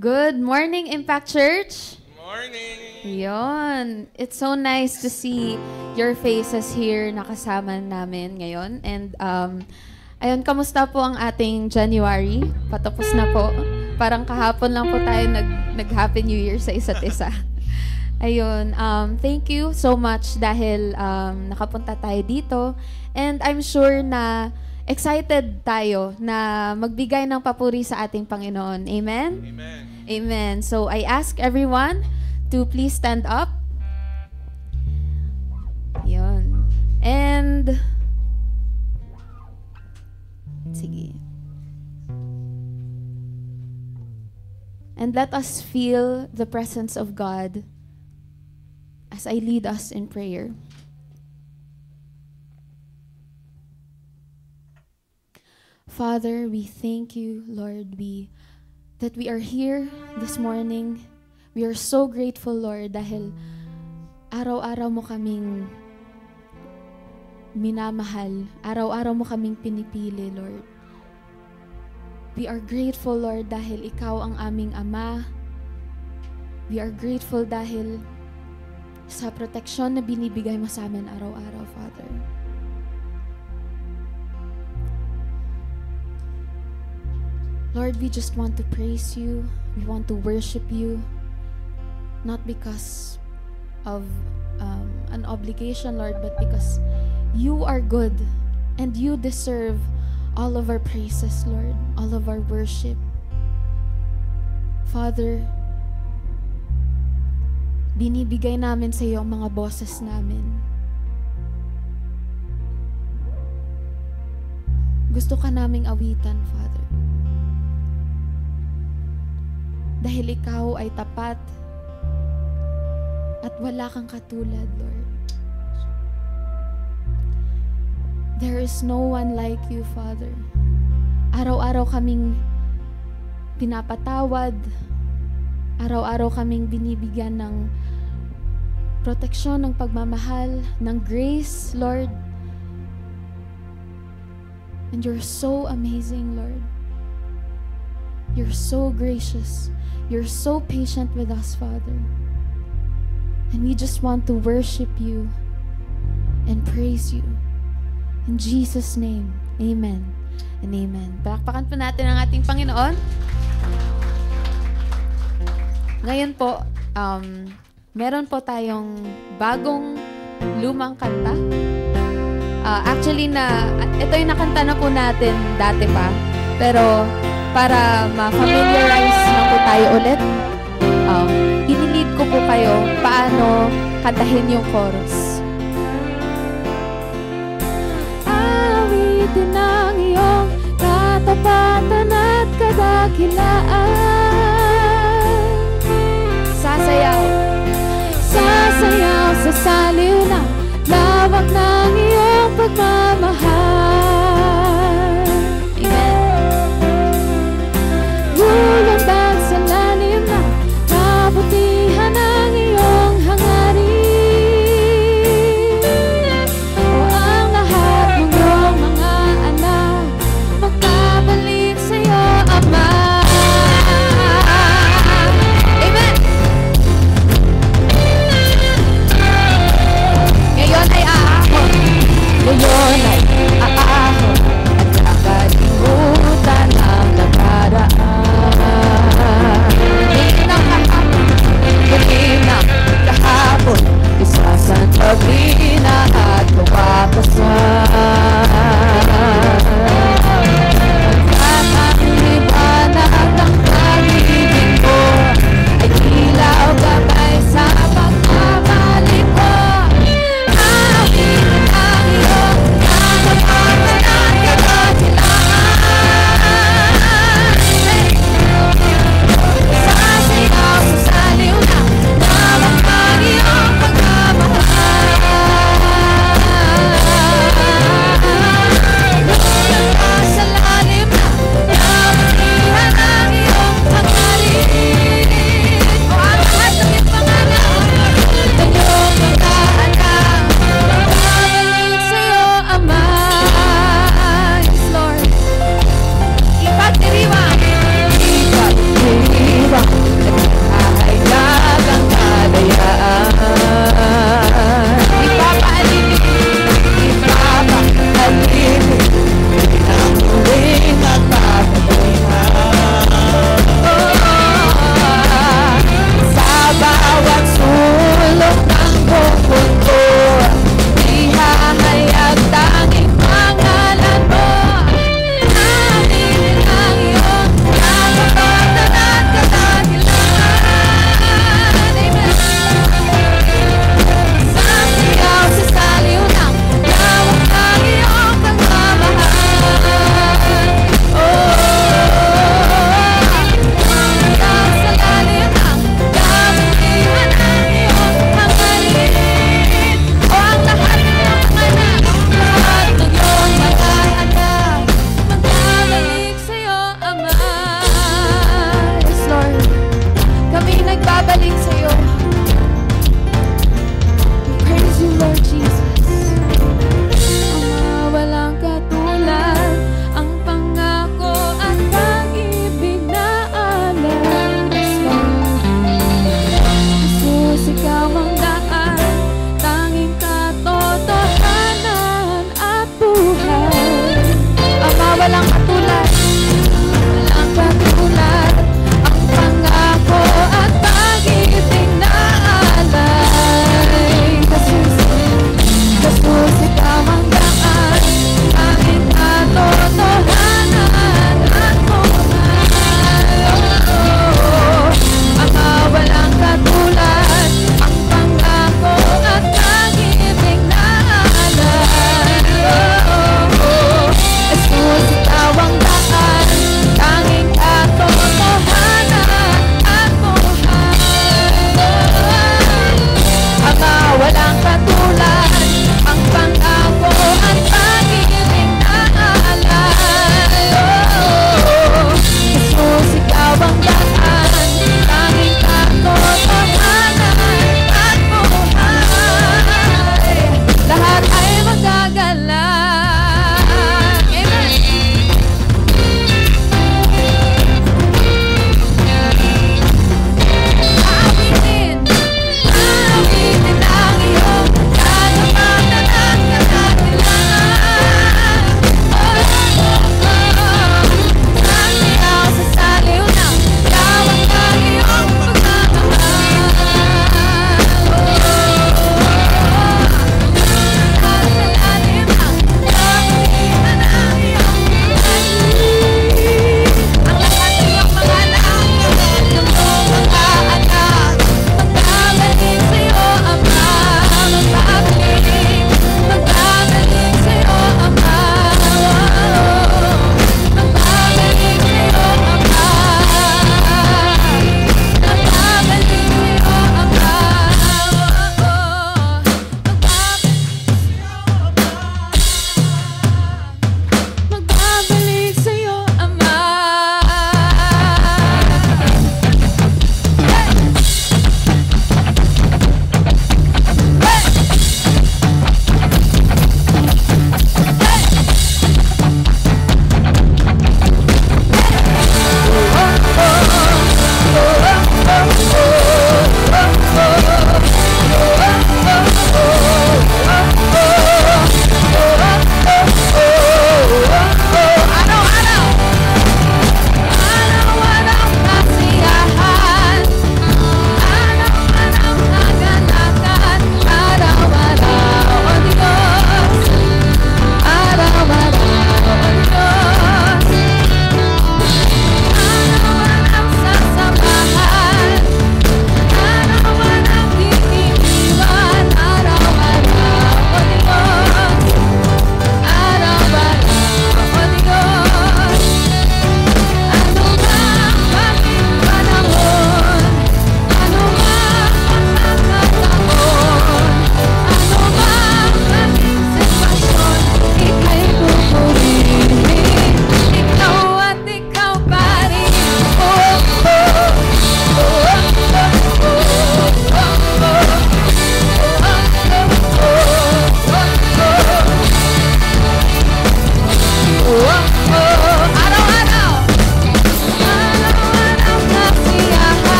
Good morning, Impact Church. Morning! Yon. It's so nice to see your faces here nakasama namin ngayon. And ayun, kamusta po ang ating January? Patapos na po. Parang kahapon lang po tayo nag-Happy New Year sa isa't isa. Ayun, thank you so much dahil nakapunta tayo dito. And I'm sure na excited tayo na magbigay ng papuri sa ating Panginoon. Amen? Amen. Amen. So I ask everyone to please stand up. Yun. And sige. And let us feel the presence of God as I lead us in prayer. Father, we thank you, Lord, that we are here this morning. We are so grateful, Lord, dahil araw-araw mo kaming minamahal. Araw-araw mo kaming pinipili, Lord. We are grateful, Lord, dahil ikaw ang aming Ama. We are grateful dahil sa proteksyon na binibigay mo sa amin araw-araw, Father. Lord, we just want to praise you. We want to worship you. Not because of an obligation, Lord, but because you are good and you deserve all of our praises, Lord, all of our worship. Father, binibigay namin sa iyo ang mga boses namin. Gusto ka naming awitan, Father. Dahil ikaw ay tapat at wala kang katulad, Lord. There is no one like you, Father. Araw-araw kaming pinapatawad. Araw-araw kaming binibigyan ng proteksyon, ng pagmamahal, ng grace, Lord. And you're so amazing, Lord. You're so gracious. You're so patient with us, Father. And we just want to worship you and praise you. In Jesus' name, amen and amen. Palakpakan po natin ang ating Panginoon. Ngayon po, meron po tayong bagong lumang kanta. Actually, ito yung nakanta na po natin dati pa. Pero para ma-familiarize na po tayo ulit, inilid ko po kayo paano kantahin yung chorus. Awitin ang iyong katapatan at kadakilaan. Sasayaw, sasayaw sa saliw ng lawak ng iyong pagmamahal. Lulundag sa lalim ng kabutihan ng iyong hangarin. O ang lahat ng iyong mga anak magkabalik sa iyo, Ama. Amen! Ngayon ay aahon. Ngayon ay aahon at kakalimutan ang nakaraan. Kahapon, isa sa gabi na at kawapasan. At ang liwanag ng pag-ibig ko ay ilaw gabay sa pagkabalik ko. Awitin ang iyong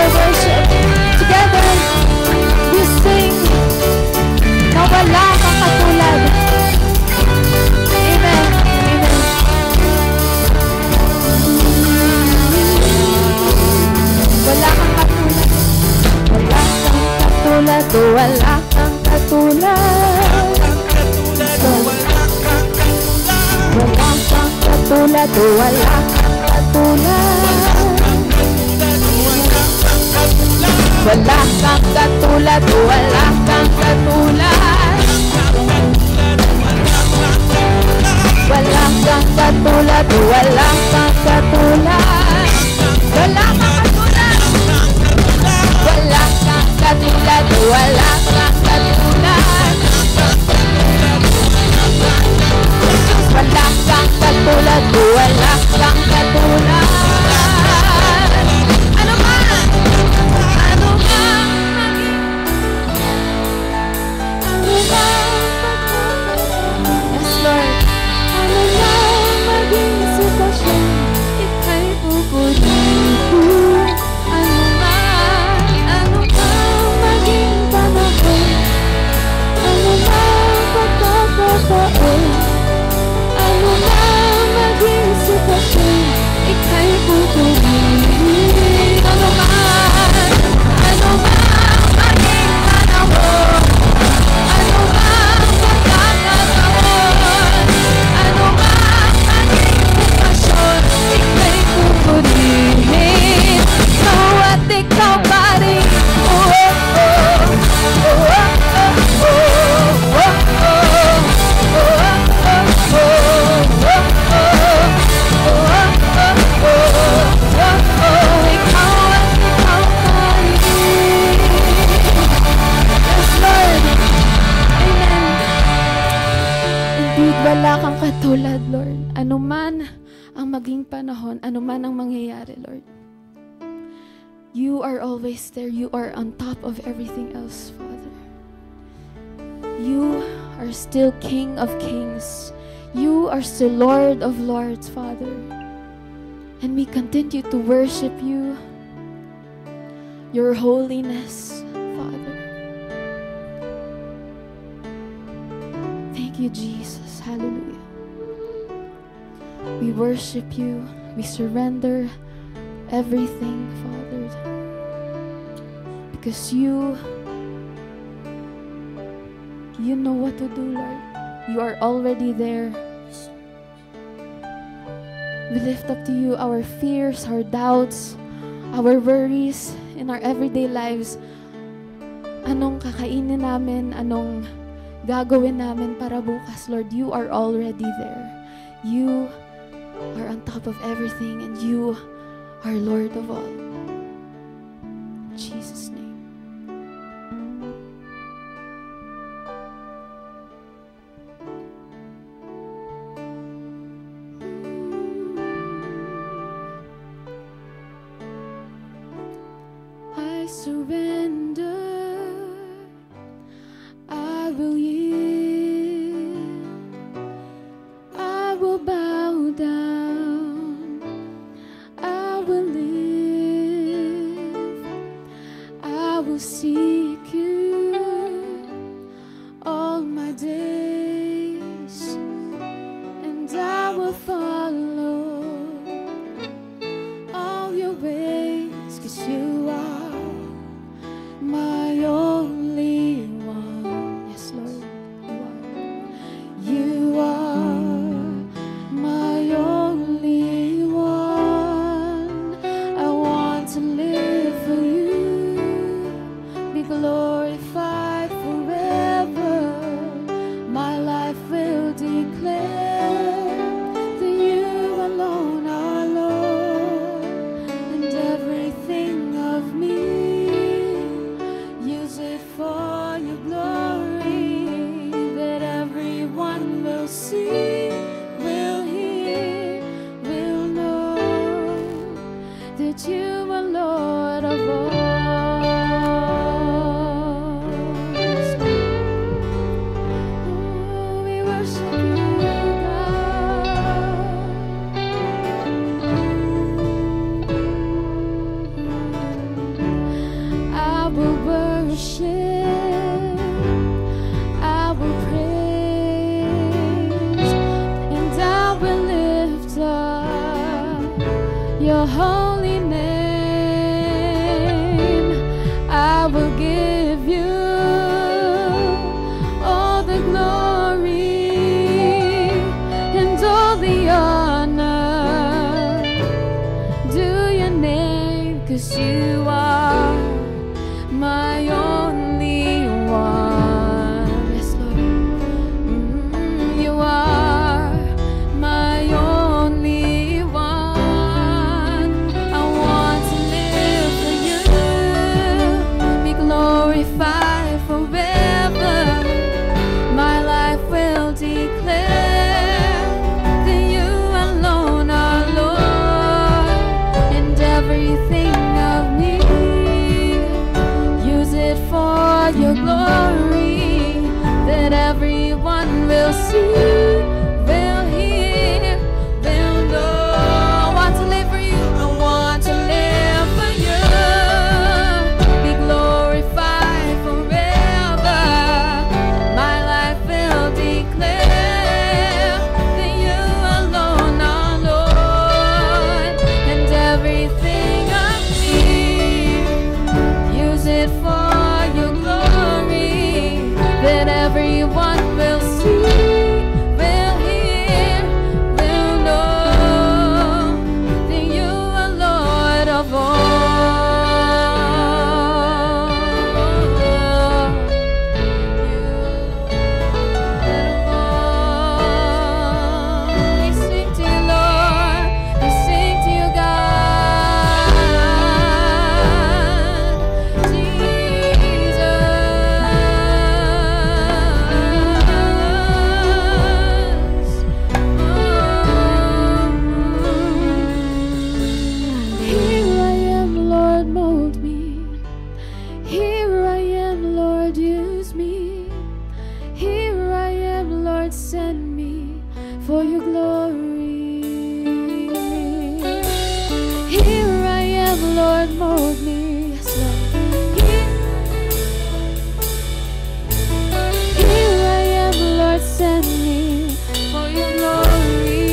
our worship. Together, we sing na wala kang katulad. Amen. Amen. Wala kang katulad. Wala kang katulad. Wala kang katulad. Wala kang katulad. Wala kang katulad. Wala kang katulad, wala kang katulad. Wala kang katulad, wala kang katulad. Wala kang katulad. Wala kang katulad, wala kang katulad. Wala kang katulad, wala kang katulad. Wala kang katulad, Lord. Ano man ang maging panahon, ano man ang mangyayari, Lord. You are always there. You are on top of everything else, Father. You are still King of Kings. You are still Lord of Lords, Father. And we continue to worship you, your holiness, Father. Thank you, Jesus. Hallelujah. We worship you. We surrender everything, Father. Because you know what to do, Lord. You are already there. We lift up to you our fears, our doubts, our worries in our everyday lives. Anong kakainin namin? Anong gagawin namin para bukas, Lord? You are already there. You are on top of everything, and you are Lord of all. In Jesus' name. I surrender. I will yield, I will bow down, I will live, I will seek you all my days, and I will follow all your ways, 'cause you are my only one. You are my only one. I want to live for you, be your holy name. I will give you all the glory and all the honor. Do your name, 'cause you are my only one. Yes, Lord. You are my only one. I want to live for you, be glorified forever. My life will declare that you alone are Lord, and everything of me, use it for your glory, that everyone will see, will hear, will know. I want to live for you. I want to live for you, be glorified forever. My life will declare that you alone are Lord, and everything of me, use it for your glory, that everyone will see, will hear, will know that you are Lord of all. You are Lord of all. We sing to you, Lord. We sing to you, God. Jesus. Here I am, Lord, mold me. Here I am, Lord, use me. Here I am, Lord, send me for your glory. Here I am, Lord, mold me. Yes, Lord. Here I am, Lord, send me for your glory.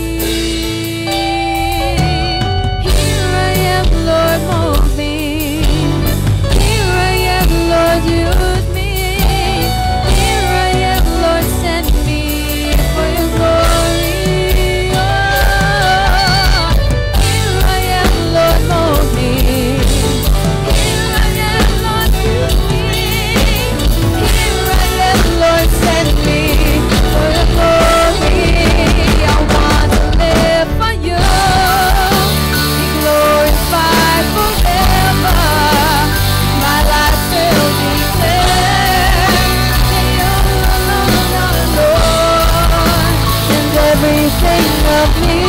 Here I am, Lord, mold me. Here I am, Lord, use me. Here I am, Lord, send me for your glory. Oh, here I am, Lord, mold me. Here I am, Lord, use me. Here I am, Lord, send me for your glory. I want to live for you, be glorified forever. My life will declare that you alone are Lord, and everything of me,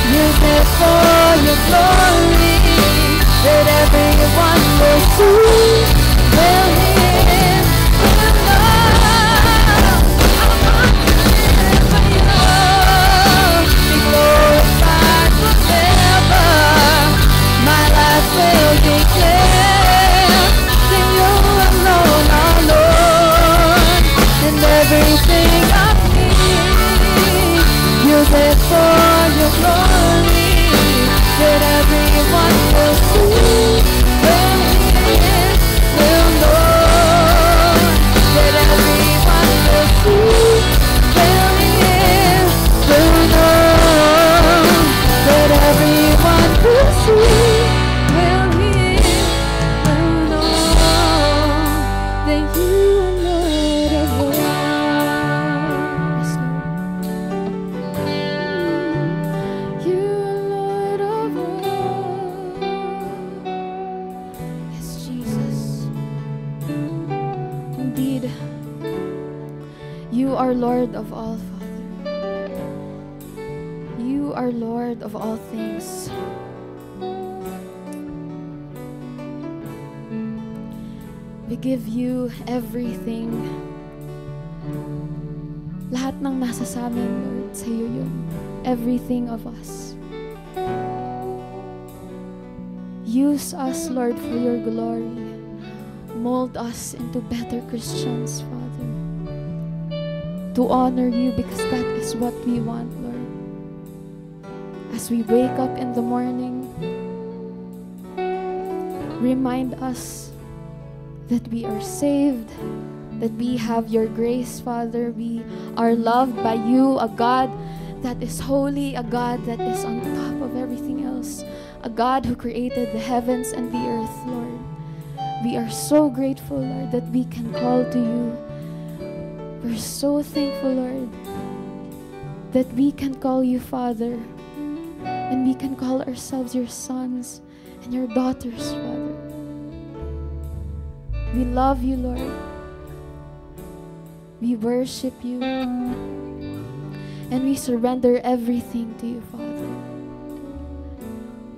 use it for your glory, that everyone will see, will hear, will know. I want to live for you, be glorified forever. My life will declare that you alone are Lord, and everything of me, use it for your glory, that everyone will see, will hear, will know, that everyone will see, will hear, will know, that everyone will see, will hear, will know that you are Lord of all. Yes, Lord. You are Lord of all. Yes, Jesus. Indeed, you are Lord of all, Father. You are Lord of all things. We give you everything. Lahat ng nasa sa amin, Lord, sa iyo yun. Everything of us. Use us, Lord, for your glory. Mold us into better Christians, Father. To honor you, because that is what we want, Lord. as we wake up in the morning, remind us that we are saved, that we have your grace, Father. We are loved by you, a God that is holy, a God that is on top of everything else, a God who created the heavens and the earth, Lord. We are so grateful, Lord, that we can call to you. We're so thankful, Lord, that we can call you Father, and we can call ourselves your sons and your daughters, Father. We love you, Lord. We worship you. And we surrender everything to you, Father.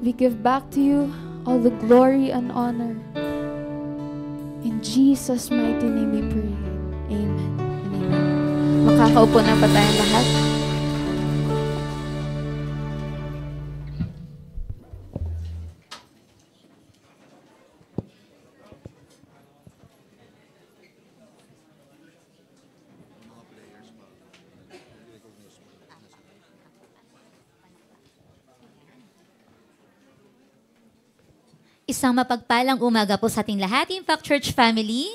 We give back to you all the glory and honor. In Jesus' mighty name we pray. Amen and amen. Makakaupo na pa tayong lahat. Isang mapagpalang umaga po sa ating lahat, Impact Church family.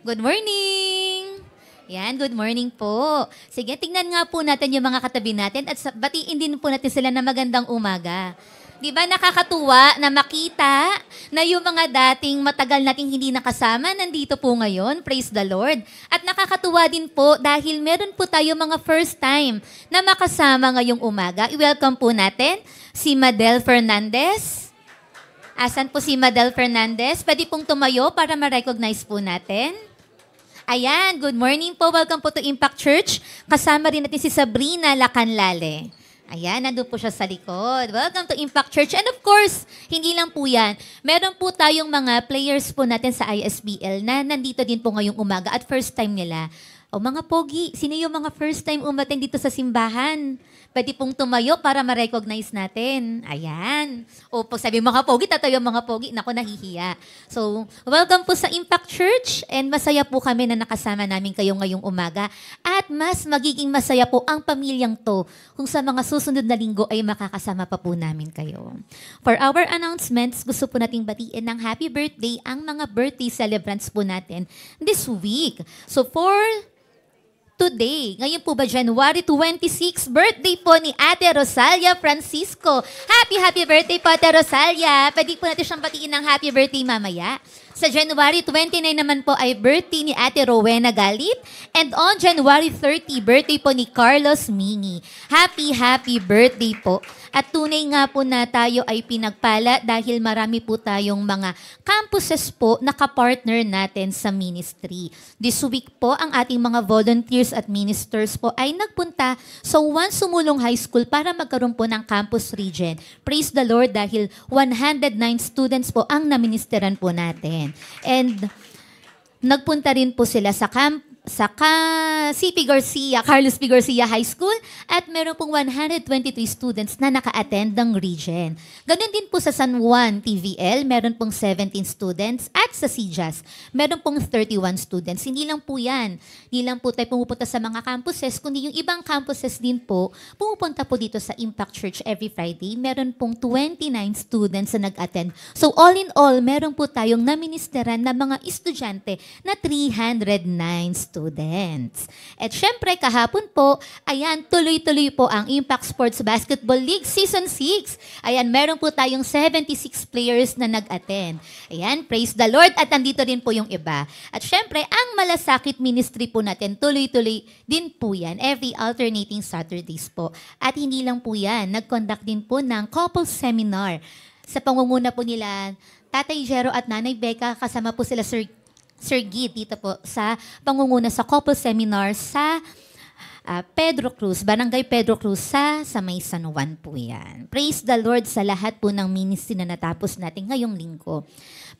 Good morning! Yan, good morning po. Sige, tingnan nga po natin yung mga katabi natin at batiin din po natin sila na magandang umaga. Di ba nakakatuwa na makita na yung mga dating matagal nating hindi nakasama, nandito po ngayon, praise the Lord. At nakakatuwa din po dahil meron po tayo mga first time na makasama ngayong umaga. I-welcome po natin si Madel Fernandez. Asan po si Madel Fernandez? Pwede pong tumayo para ma-recognize po natin. Ayan, good morning po. Welcome po to Impact Church. Kasama rin natin si Sabrina Lacanlale. Ayan, nandun po siya sa likod. Welcome to Impact Church. And of course, hindi lang po yan. Meron po tayong mga players po natin sa ISBL na nandito din po ngayong umaga at first time nila. O mga pogi, sino yung mga first time umating dito sa simbahan? Pwede pong tumayo para ma-recognize natin. Ayan. O pag sabi mga pogi, tatayo mga pogi. Naku, nahihiya. So, welcome po sa Impact Church and masaya po kami na nakasama namin kayo ngayong umaga. At mas magiging masaya po ang pamilyang to kung sa mga susunod na linggo ay makakasama pa po namin kayo. For our announcements, gusto po nating batiin ng happy birthday ang mga birthday celebrants po natin this week. So, for today, ngayon po ba January 26, birthday po ni Ate Rosalia Francisco. Happy birthday po Ate Rosalia. Pwede po natin siyang batiin ng happy birthday mamaya. Sa January 29 naman po ay birthday ni Ate Rowena Galit. And on January 30, birthday po ni Carlos Mingi. Happy birthday po. At tunay nga po na tayo ay pinagpala dahil marami po tayong mga campuses po na kapartner natin sa ministry. This week po, ang ating mga volunteers at ministers po ay nagpunta sa Juan Sumulong High School para magkaroon po ng campus region. Praise the Lord dahil 109 students po ang naministeran po natin. And nagpunta rin po sila sa CP Garcia, Carlos P. Garcia High School at meron pong 123 students na naka-attend ng region. Ganon din po sa San Juan TVL, meron pong 17 students at sa CJAS, meron pong 31 students. Hindi lang po yan. Hindi lang po tayo pumupunta sa mga campuses, kundi yung ibang campuses din po, pumupunta po dito sa Impact Church every Friday. Meron pong 29 students na nag-attend. So all in all, meron po tayong naministeran na mga estudyante na 309 students. At syempre, kahapon po, ayan, tuloy-tuloy po ang Impact Sports Basketball League Season 6. Ayan, meron po tayong 76 players na nag-attend. Ayan, praise the Lord. At andito din po yung iba. At syempre, ang Malasakit Ministry po natin, tuloy-tuloy din po yan. Every alternating Saturdays po. At hindi lang po yan, nag-conduct din po ng couple seminar. Sa pangunguna po nila, Tatay Jero at Nanay Becca, kasama po sila Sir Gid dito po sa pangunguna sa couple seminar sa Pedro Cruz, Barangay Pedro Cruz sa May San Juan po yan. Praise the Lord sa lahat po ng ministry na natapos natin ngayong linggo.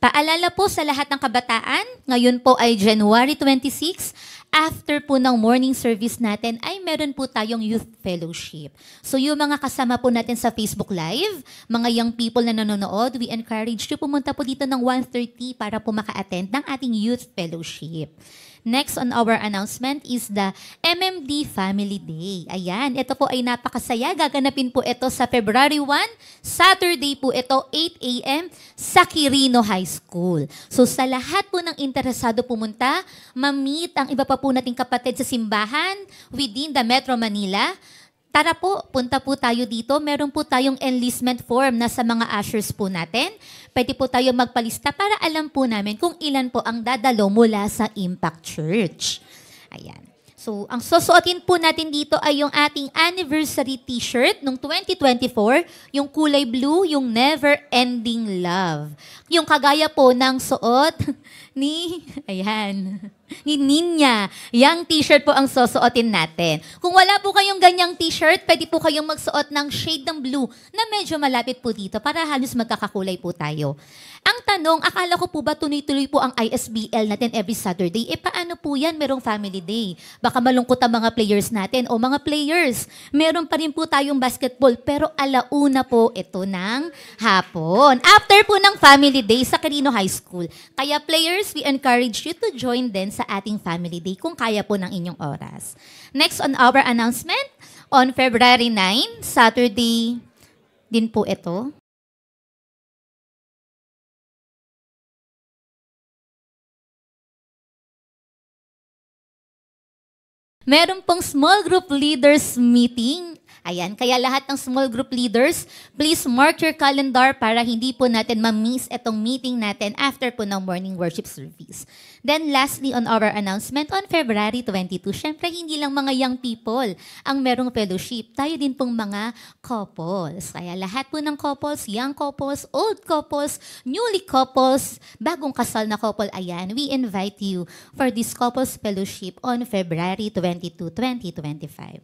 Paalala po sa lahat ng kabataan, ngayon po ay January 26, after po ng morning service natin ay meron po tayong youth fellowship. So yung mga kasama po natin sa Facebook Live, mga young people na nanonood, we encourage you pumunta po dito ng 1:30 para po maka-attend ng ating youth fellowship. Next on our announcement is the MMD Family Day. Ayan, ito po ay napakasaya. Gaganapin po ito sa February 1, Saturday po ito, 8 a.m. sa Quirino High School. So sa lahat po ng interesado pumunta, ma-meet ang iba pa po nating kapatid sa simbahan within the Metro Manila, tara po, punta po tayo dito. Meron po tayong enlistment form na sa mga ushers po natin. Pwede po tayo magpalista para alam po namin kung ilan po ang dadalo mula sa Impact Church. Ayan. So, ang susuotin po natin dito ay yung ating anniversary t-shirt nung 2024, yung kulay blue, yung Never Ending Love. Yung kagaya po ng suot ni, ni Ninya. Yang t-shirt po ang susuotin natin. Kung wala po kayong ganyang t-shirt, pwede po kayong magsuot ng shade ng blue na medyo malapit po dito para halos magkakakulay po tayo. Ang tanong, akala ko po ba tuloy-tuloy po ang ISBL natin every Saturday? Paano po yan? Merong family day. Baka malungkot ang mga players natin. O mga players, meron pa rin po tayong basketball pero alauna po ito ng hapon. After po ng family day sa Quirino High School. Kaya players, we encourage you to join din sa ating family day kung kaya po ng inyong oras. Next on our announcement, on February 9, Saturday din po ito. Meron pong small group leaders meeting. Ayan, kaya lahat ng small group leaders, please mark your calendar para hindi po natin ma-miss itong meeting natin after po ng morning worship service. Then lastly on our announcement, on February 22, syempre hindi lang mga young people ang merong fellowship. Tayo din pong mga couples. Kaya lahat po ng couples, young couples, old couples, newly couples, bagong kasal na couple, ayan, we invite you for this couples fellowship on February 22, 2025.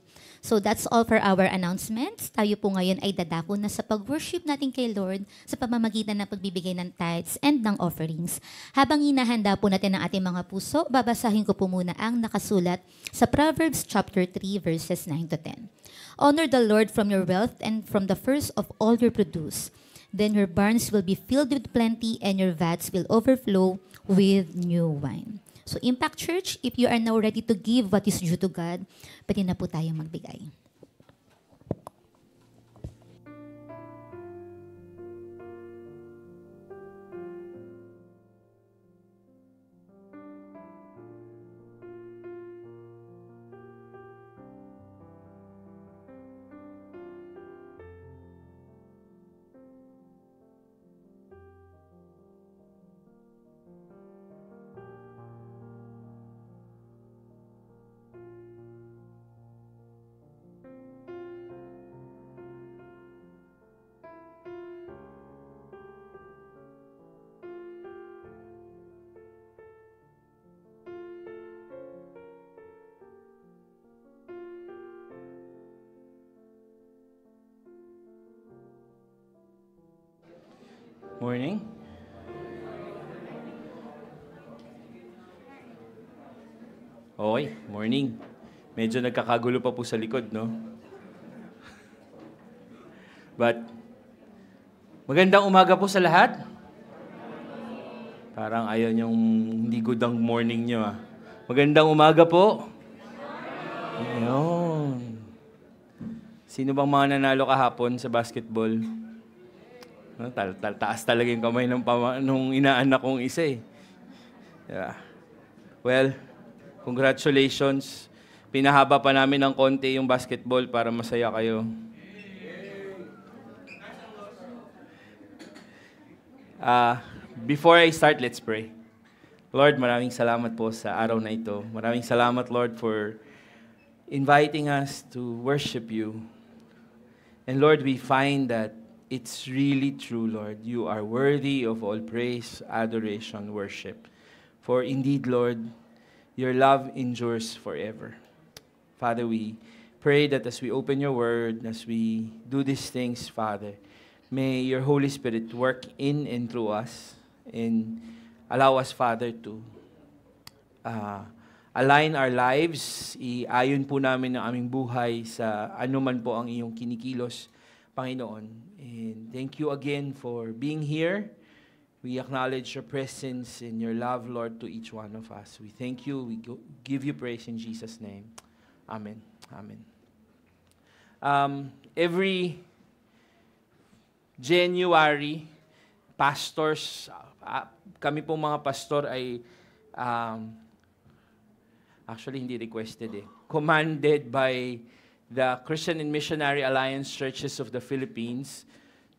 So that's all for our announcements. Tayo po ngayon ay dadako na sa pag-worship natin kay Lord sa pamamagitan ng pagbibigay ng tithes and ng offerings. Habang hinahanda po natin ang ating mga puso, babasahin ko po muna ang nakasulat sa Proverbs chapter 3 verses 9 to 10. Honor the Lord from your wealth and from the first of all your produce. Then your barns will be filled with plenty and your vats will overflow with new wine. So Impact Church, if you are now ready to give what is due to God, pwede na po tayong magbigay. Morning. Okay, morning. Medyo nagkakagulo pa po sa likod, no? But, magandang umaga po sa lahat. Parang ayaw niyong hindi good ang morning niyo, ah. Magandang umaga po. Ayun. Sino bang mga nanalo kahapon sa basketball? No, taas talaga yung kamay nung inaanak kong isa eh. Yeah. Well, congratulations. Pinahaba pa namin ng konti yung basketball para masaya kayo. Before I start, let's pray. Lord, maraming salamat po sa araw na ito. Maraming salamat, Lord, for inviting us to worship you. And Lord, we find that it's really true, Lord. You are worthy of all praise, adoration, worship. For indeed, Lord, your love endures forever. Father, we pray that as we open your word, as we do these things, Father, may your Holy Spirit work in and through us and allow us, Father, to align our lives. Iayon po namin ang aming buhay sa anuman po ang iyong kinikilos, Panginoon. And thank you again for being here. We acknowledge your presence and your love, Lord, to each one of us. We thank you. We give you praise in Jesus' name. Amen. Amen. Every January, pastors, kami pong mga pastor ay actually hindi requested commanded by the Christian and Missionary Alliance Churches of the Philippines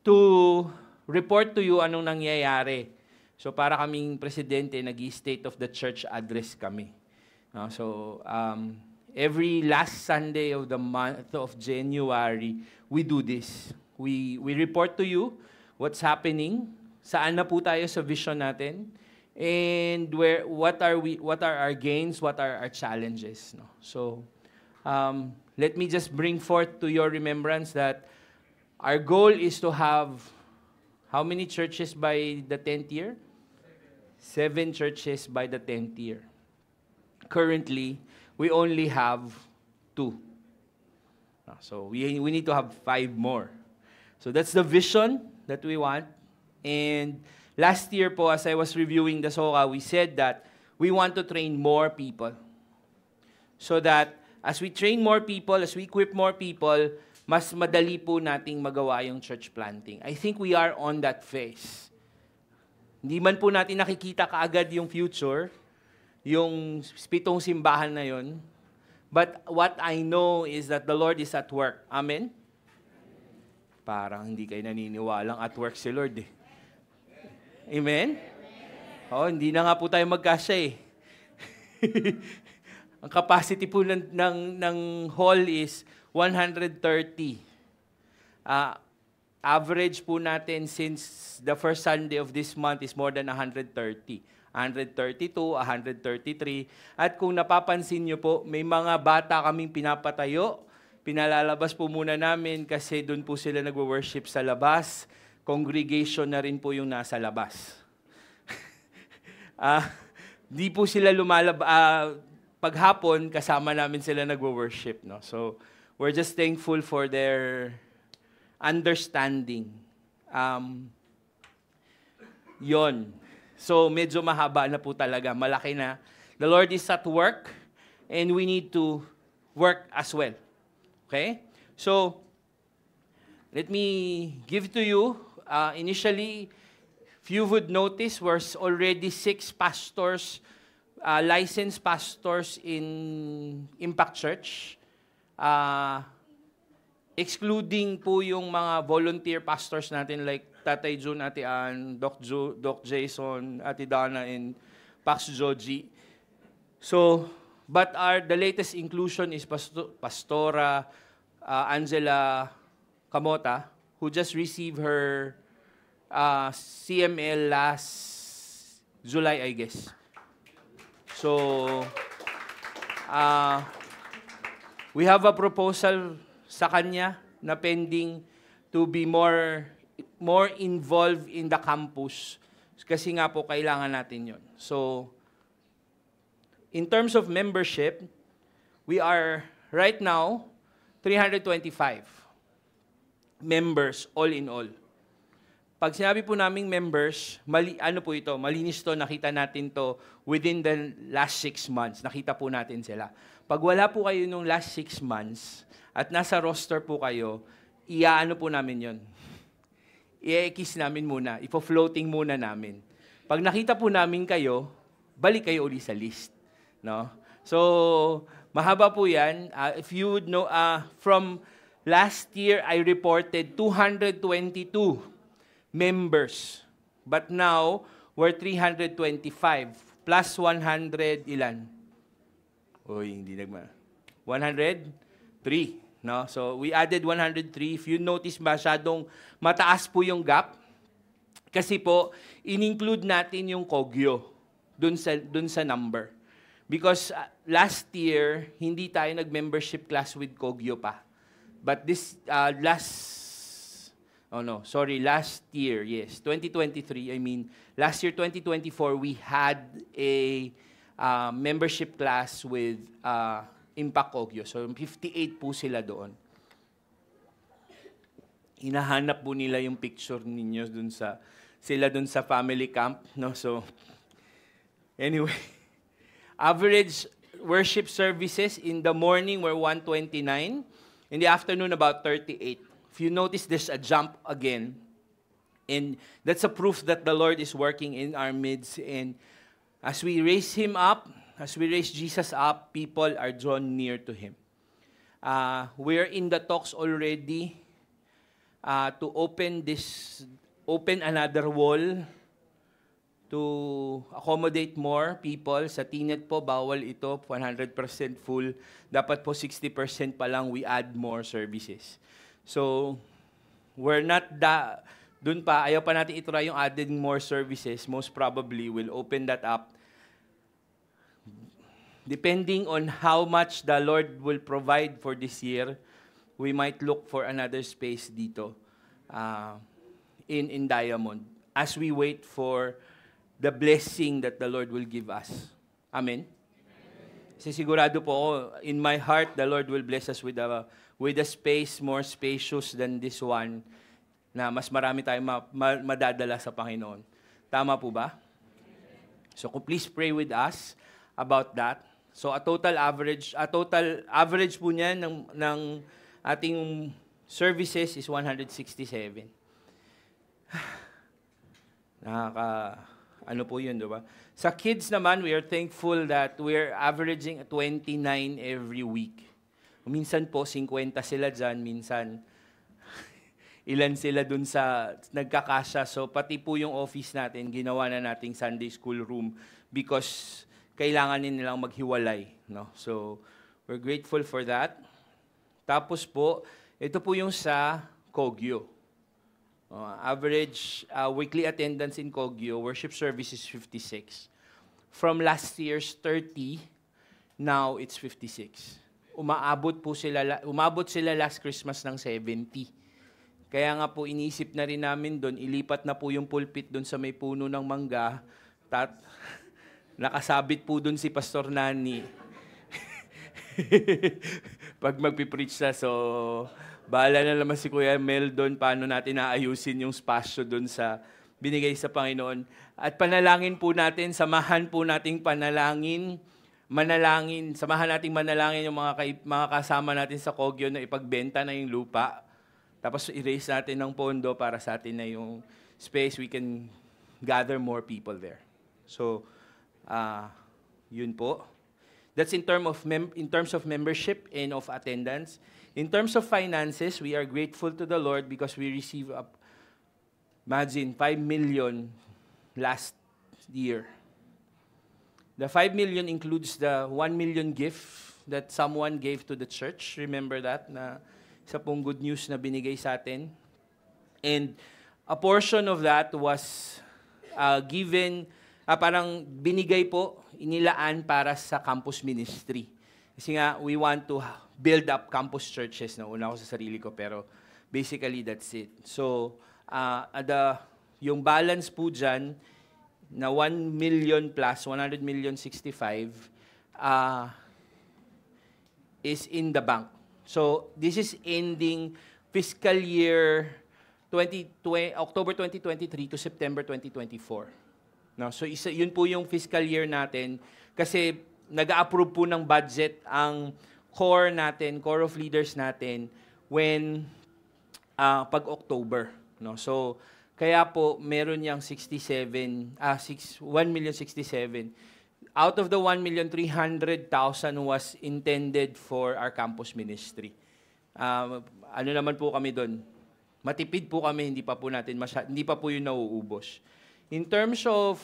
to report to you anong nangyayari. So para kaming presidente, nag-State of the Church address kami. So every last Sunday of the month of January, we do this. We report to you what's happening, saan na po tayo sa vision natin, and what are our gains, what are our challenges. No? So let me just bring forth to your remembrance that our goal is to have how many churches by the 10th year? 7 churches by the 10th year. Currently, we only have 2. So we need to have 5 more. So that's the vision that we want. And last year po, as I was reviewing the SOCA, we said that we want to train more people. So that as we train more people, as we equip more people, mas madali po nating magawa yung church planting. I think we are on that phase. Hindi man po natin nakikita kaagad yung future, yung 7 simbahan na yun. But what I know is that the Lord is at work. Amen? Parang hindi kayo naniniwalang at work si Lord eh. Amen? Oh, hindi na nga po tayo magkasya Ang capacity po ng hall is 130. Average po natin since the first Sunday of this month is more than 130. 132, 133. At kung napapansin nyo po, may mga bata kaming pinapatayo. Pinalalabas po muna namin kasi doon po sila nagwo-worship sa labas. Congregation na rin po yung nasa labas. Di po sila paghapon, kasama namin sila nagwo-worship. No? So, we're just thankful for their understanding. Yon. So, medyo mahaba na po talaga. Malaki na. The Lord is at work, and we need to work as well. Okay? So, let me give to you, initially, if you would notice, there's already 6 pastors, licensed pastors in Impact Church, excluding po yung mga volunteer pastors natin like Tatay June, Ate Ann, Doc Jason, Ate Donna, and Pax Joji. So, but the latest inclusion is Pastora Angela Camota, who just received her CML last July, I guess. So, we have a proposal sa kanya na pending to be more involved in the campus. Kasi nga po, kailangan natin yon. So, in terms of membership, we are right now 325 members all in all. Pag sinabi po naming members, ano po ito, malinis to, nakita natin to within the last 6 months. Nakita po natin sila. Pag wala po kayo nung last 6 months at nasa roster po kayo, iaano po namin yon. I-ekis namin muna, ipo-floating muna namin. Pag nakita po namin kayo, balik kayo uli sa list. No? So, mahaba po yan. If you would know, from last year, I reported 222 members. But now, we're 325 plus 100 ilan? Uy, hindi 103. No? So, we added 103. If you notice, masyadong mataas po yung gap. Kasi po, in-include natin yung Kogyo dun sa number. Because last year, hindi tayo nag-membership class with Kogyo pa. But last year, yes, 2023, last year, 2024, we had a membership class with Impact Kogyo. So, 58 po sila doon. Hinahanap po nila yung picture ninyo dun sa sila dun sa family camp, no? So, anyway, average worship services in the morning were 129, in the afternoon about 38. If you notice, there's a jump again. And that's a proof that the Lord is working in our midst. And as we raise Him up, as we raise Jesus up, people are drawn near to Him. We're in the talks already to open another wall to accommodate more people. Sa TNET po, bawal ito, 100% full. Dapat po 60% pa lang, we add more services. So, we're not dun pa, ayaw pa natin itry yung adding more services. Most probably, we'll open that up. Depending on how much the Lord will provide for this year, we might look for another space dito in Diamond as we wait for the blessing that the Lord will give us. Amen? Kasi sigurado po ako, in my heart, the Lord will bless us with a space more spacious than this one, na mas marami tayong madadala sa Panginoon. Tama po ba? So please pray with us about that. So a total average po niyan ng ating services is 167. Ano po yun, diba? Sa kids naman, we are thankful that we are averaging 29 every week. Minsan po, 50 sila dyan, minsan ilan sila dun sa nagkakasya. So pati po yung office natin, ginawa na nating Sunday school room because kailangan nilang maghiwalay. No? So we're grateful for that. Tapos po, ito po yung sa Kogyo. Average weekly attendance in Kogyo, worship service is 56. From last year's 30, now it's 56. Umabot sila last Christmas ng 70. Kaya nga po iniisip na rin namin doon, ilipat na po yung pulpit doon sa may puno ng mangga. Nakasabit po doon si Pastor Nani. Pag magpipreach na, so bahala na naman si Kuya Mel doon paano natin naayusin yung spasyo doon sa binigay sa Panginoon. At panalangin po natin, samahan po nating samahan nating manalangin yung mga kasama natin sa Kogyo na ipagbenta na yung lupa. Tapos i-raise natin ng pondo para sa atin na yung space, we can gather more people there. So, yun po. That's in terms of membership and of attendance. In terms of finances, we are grateful to the Lord because we received, imagine, 5 million last year. The 5 million includes the 1 million gift that someone gave to the church. Remember that? Na isa pong good news na binigay sa atin. And a portion of that was given, parang binigay po, inilaan para sa campus ministry. Kasi nga, we want to build up campus churches. Nauna ko sa sarili ko, pero basically that's it. So, yung balance po dyan, na 1 million plus, 100 million 65, is in the bank. So, this is ending fiscal year October 2023 to September 2024. No, so, yun po yung fiscal year natin kasi nag-approve po ng budget ang core of leaders natin when pag-October. No? So, kaya po, meron niyang 1,067,000. Out of the 1,300,000 was intended for our campus ministry. Ano naman po kami doon? Matipid po kami, hindi pa po yun nauubos. In terms of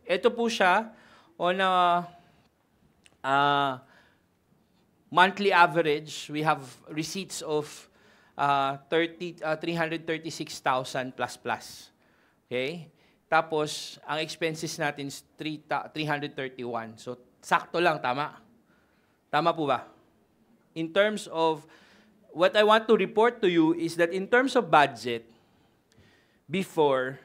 ito po siya, on a monthly average, we have receipts of 336,000 plus. Okay? Tapos, ang expenses natin is 331. So, sakto lang, tama? Tama po ba? In terms of, what I want to report to you is that in terms of budget, before,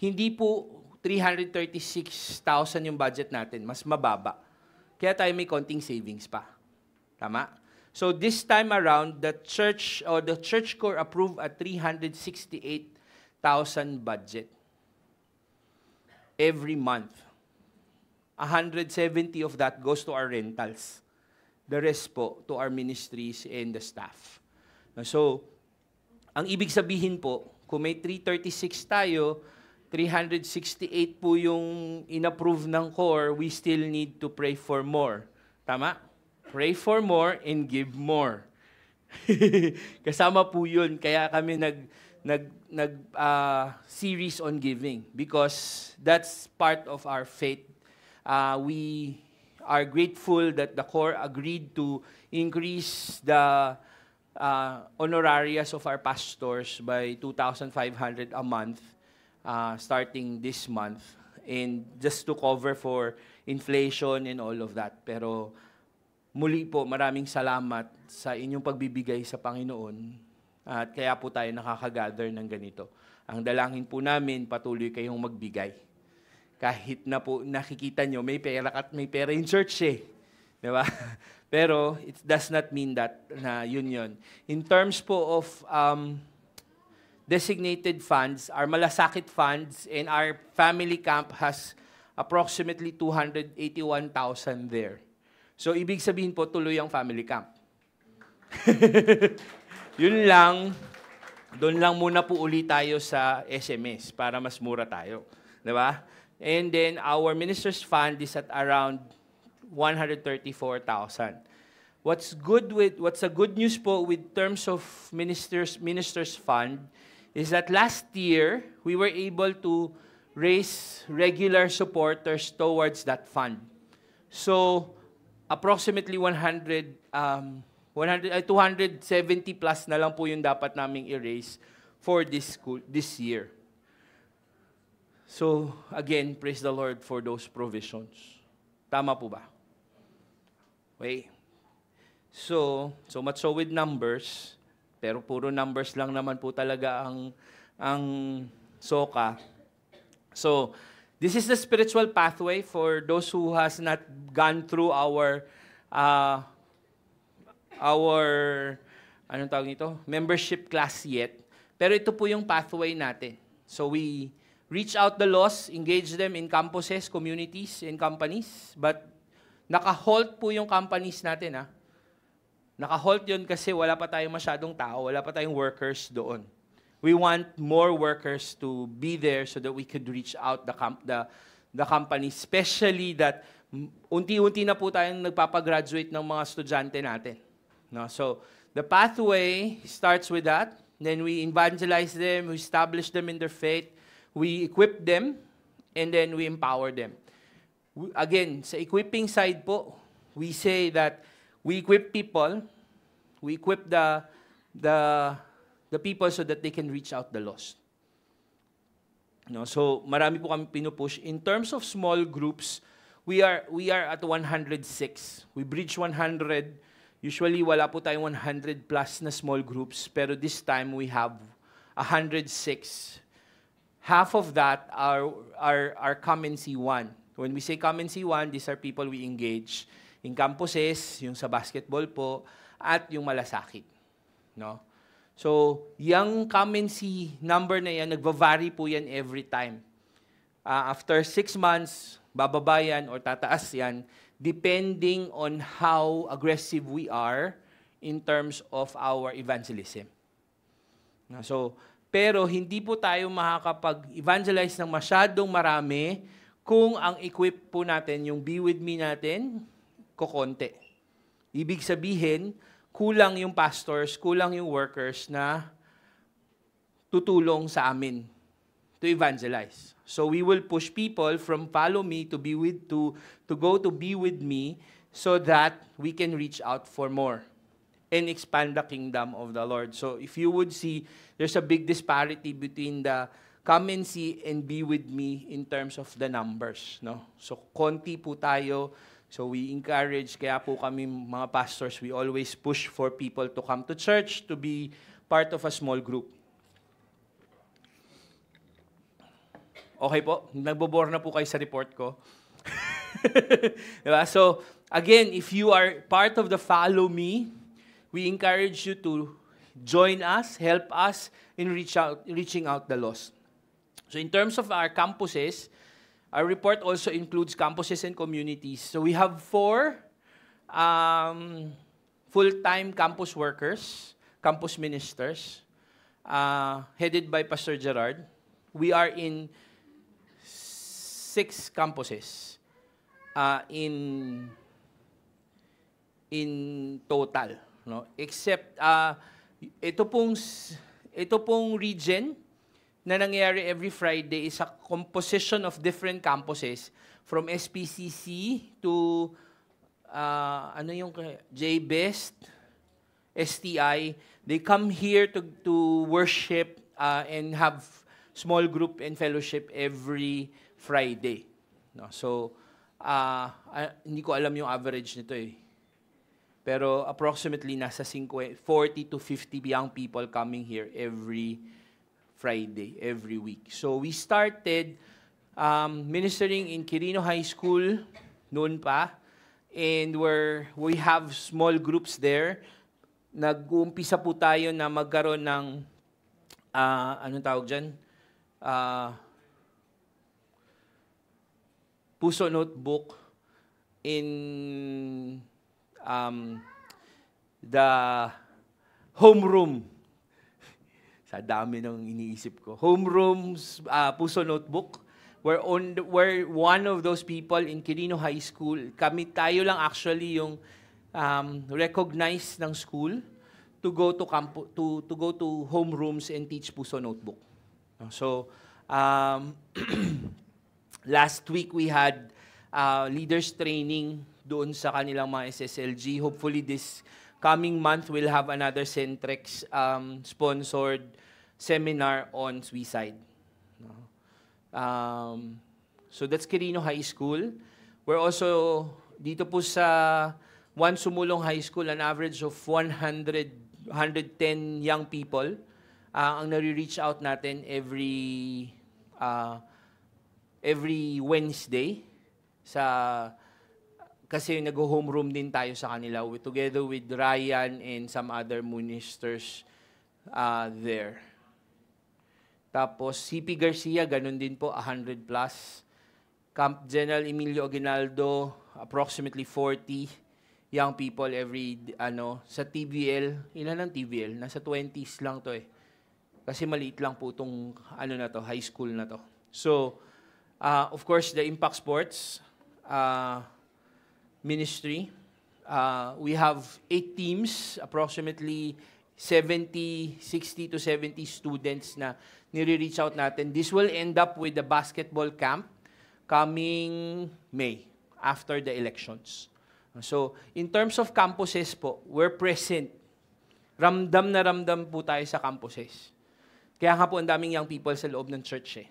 hindi po 336,000 yung budget natin, mas mababa. Kaya tayo may konting savings pa. Tama? So this time around, the church core approved at 368,000 budget every month. 170 of that goes to our rentals. The rest po to our ministries and the staff. So, ang ibig sabihin po, kung may 336 tayo, 368 po yung inapprove ng core, we still need to pray for more. Tama? Pray for more and give more. Kasama po yun. Kaya kami series on giving because that's part of our faith. We are grateful that the core agreed to increase the honorarias of our pastors by 2,500 a month starting this month, and just to cover for inflation and all of that. Pero muli po, maraming salamat sa inyong pagbibigay sa Panginoon at kaya po tayo nakakagather ng ganito. Ang dalangin po namin, patuloy kayong magbigay. Kahit na po nakikita nyo, may pera at may pera in church eh. Di ba? Pero it does not mean that na yun. In terms po of designated funds, our malasakit funds and our family camp has approximately 281,000 there. So ibig sabihin po, tuloy ang family camp. Yun lang, doon lang muna po uli tayo sa SMS para mas mura tayo. Di ba? And then our ministers fund is at around 134,000. What's a good news po with terms of ministers fund is that last year we were able to raise regular supporters towards that fund. So approximately 270 plus na lang po yung dapat naming i-raise for this year. So, again, praise the Lord for those provisions. Tama po ba? Okay. So much so with numbers, pero puro numbers lang naman po talaga ang soka. So, this is the spiritual pathway for those who has not gone through our anong tawag nito? Membership class yet. Pero ito po yung pathway natin. So, we reach out the lost, engage them in campuses, communities, and companies. But naka-halt po yung companies natin. Naka-halt yun kasi wala pa tayong masyadong tao, wala pa tayong workers doon. We want more workers to be there so that we could reach out the company, especially that unti-unti na po tayong nagpapagraduate ng mga estudyante natin. No? So, the pathway starts with that. Then we evangelize them, we establish them in their faith, we equip them, and then we empower them. Again, sa equipping side po, we say that we equip people, we equip the people so that they can reach out the lost. No, so marami po kami pinupush. In terms of small groups, we are at 106. We bridge 100. Usually wala po tayong 100 plus na small groups, pero this time we have 106. Half of that are Come and See One. When we say Come and See One, these are people we engage in campuses, yung sa basketball po, at yung malasakit. No? So, yung Come and See number na yan, nagva-vary po yan every time. After 6 months, bababa yan or tataas yan, depending on how aggressive we are in terms of our evangelism. No? So, pero hindi po tayo makakapag-evangelize ng masyadong marami kung ang equip po natin, yung Be With Me natin, kokonti. Ibig sabihin, kulang yung pastors, kulang yung workers na tutulong sa amin to evangelize. So we will push people from follow me to go to be with me so that we can reach out for more and expand the kingdom of the Lord. So if you would see, there's a big disparity between the Come and See and Be With Me in terms of the numbers. No? So konti po tayo. So we encourage, kaya po kami mga pastors, we always push for people to come to church, to be part of a small group. Okay po? Nagbobore na po kayo sa report ko. Diba? So again, if you are part of the Follow Me, we encourage you to join us, help us in reaching out the lost. So in terms of our campuses, our report also includes campuses and communities. So we have 4 full-time campus workers, campus ministers, headed by Pastor Gerard. We are in 6 campuses in total, no? Except ito pong region na nangyayari every Friday is a composition of different campuses from SPCC to JBest, STI. They come here to worship and have small group and fellowship every Friday. No? So, hindi ko alam yung average nito eh. Pero approximately nasa 40 to 50 young people coming here every Friday, every week. So we started ministering in Quirino High School noon pa, and we have small groups there. Nag-uumpisa po tayo na magkaroon ng anong tawag dyan? Puso notebook in the homeroom. Sa dami ng iniisip ko. Homerooms, Puso notebook. We're one of those people in Quirino High School. Tayo lang actually yung recognized ng school to go to homerooms and teach Puso notebook. So last week we had leaders training doon sa kanilang mga SSLG. Hopefully this coming month we'll have another Centrex sponsored seminar on suicide. So that's Quirino High School. We're also dito po sa One Sumulong High School, an average of 110 young people ang nare-reach out natin every Wednesday kasi nag-homeroom din tayo sa kanila together with Ryan and some other ministers there. Tapos CP Garcia, ganun din po, 100 plus. Camp General Emilio Aguinaldo, approximately 40 young people sa TVL. Ilan ang TVL? Nasa 20s lang to eh. Kasi maliit lang po itong high school na to. So, of course, the Impact Sports ministry. We have 8 teams, approximately 60 to 70 students na nire-reach out natin. This will end up with the basketball camp coming May, after the elections. So, in terms of campuses po, we're present. Ramdam na ramdam po tayo sa campuses. Kaya nga po ang daming young people sa loob ng church eh.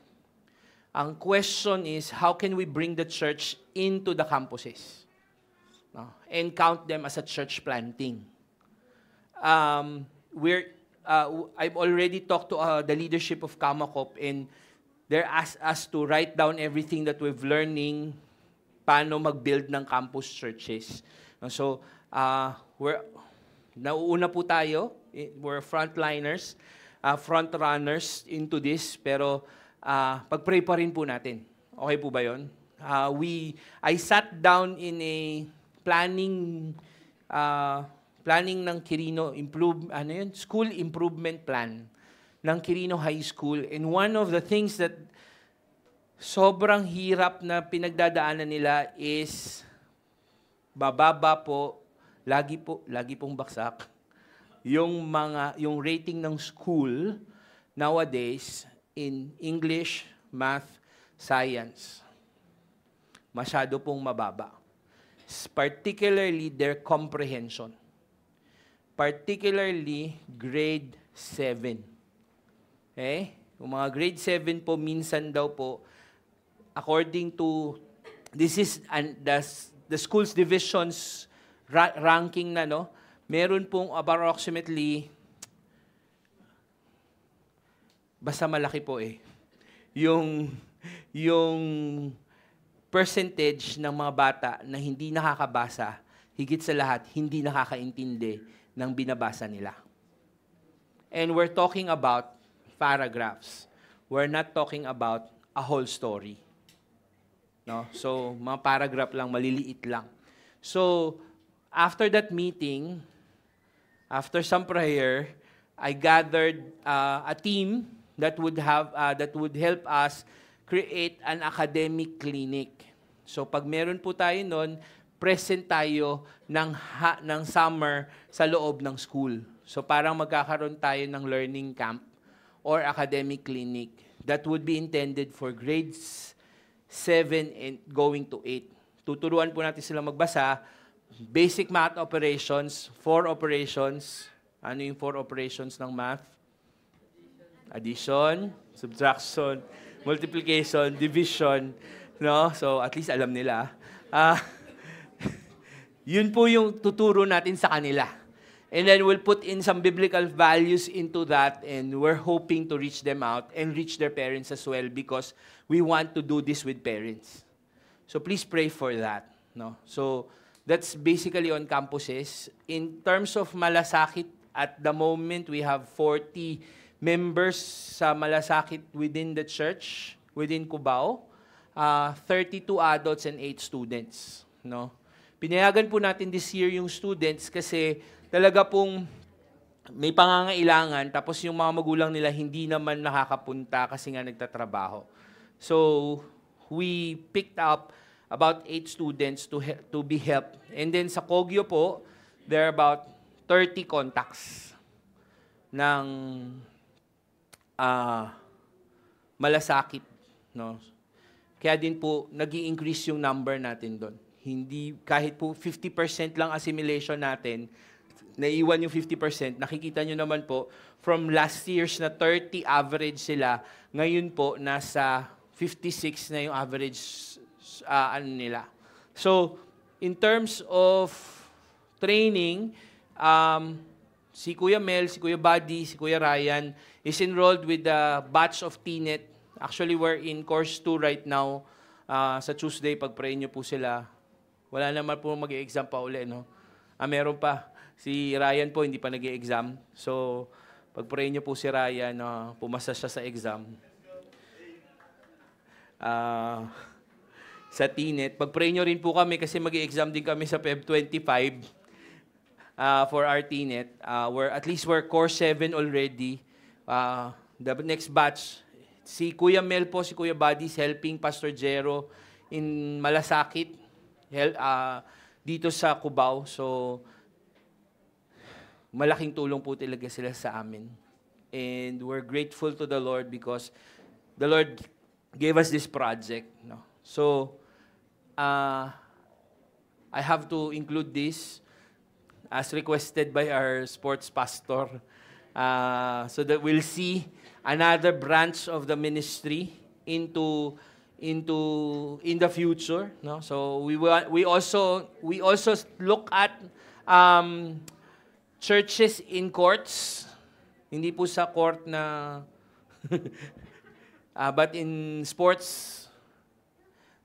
Ang question is, how can we bring the church into the campuses? And count them as a church planting. I've already talked to the leadership of Kamakop, and they're asked us to write down everything that we've learning, paano mag-build ng campus churches. So, nauuna po tayo. We're frontliners, front-runners into this, pero pag-pray pa rin po natin. Okay po ba yun? I sat down in a planning ng Quirino school improvement plan ng Quirino High School, and one of the things that sobrang hirap na pinagdadaanan nila is bababa po, lagi pong baksak yung rating ng school nowadays in English, Math, Science. Masyado pong mababa. Particularly their comprehension. Particularly grade 7. Okay? Yung mga grade 7 po, minsan daw po, according to, this is the school's divisions ranking na, no? Meron pong approximately, basta malaki po eh, yung percentage ng mga bata na hindi nakakabasa, higit sa lahat, hindi nakakaintindi ng binabasa nila. And we're talking about paragraphs. We're not talking about a whole story. No? So, mga paragraph lang, maliliit lang. So, after that meeting, after some prayer, I gathered a team that would help us create an academic clinic. So, pag meron po tayo nun, present tayo ng summer sa loob ng school. So, parang magkakaroon tayo ng learning camp or academic clinic that would be intended for grades 7 and going to 8. Tuturuan po natin sila magbasa, basic math operations, 4 operations. Ano yung 4 operations ng math? Addition, subtraction, multiplication, division. No? So, at least alam nila. Yun po yung tuturo natin sa kanila. And then we'll put in some biblical values into that, and we're hoping to reach them out and reach their parents as well, because we want to do this with parents. So please pray for that. No? So that's basically on campuses. In terms of Malasakit, at the moment we have 40 members sa Malasakit within the church, within Cubao, 32 adults and 8 students. No? Pinayagan po natin this year yung students kasi talaga pong may pangangailangan, tapos yung mga magulang nila hindi naman nakakapunta kasi nga nagtatrabaho. So, we picked up about 8 students to be helped. And then sa Kogyo po, there are about 30 contacts ng Malasakit. No? Kaya din po, nag-i-increase yung number natin doon. Hindi, kahit po 50% lang assimilation natin, naiwan yung 50%, nakikita nyo naman po, from last year's na 30 average sila, ngayon po, nasa 56 na yung average nila. So, in terms of training, si Kuya Mel, si Kuya Buddy, si Kuya Ryan is enrolled with the batch of TNET. Actually, we're in course 2 right now. Sa Tuesday, pag-pray nyo po sila. Wala naman po mag-i-exam pa uli, no? Meron pa. Si Ryan po, hindi pa nag-i-exam. So, pag-pray nyo po si Ryan, pumasa siya sa exam. Sa TNET. Pag-pray nyo rin po kami kasi mag-i-exam din kami sa Feb 25 for our TNET. At least we're course 7 already. The next batch, si Kuya Mel po, si Kuya Buddy is helping Pastor Jero in Malasakit, dito sa Cubao. So, malaking tulong po talaga sila sa amin. And we're grateful to the Lord because the Lord gave us this project. No? So, I have to include this as requested by our sports pastor so that we'll see another branch of the ministry in the future. No? So, we also look at churches in courts, hindi po sa court na, but in sports,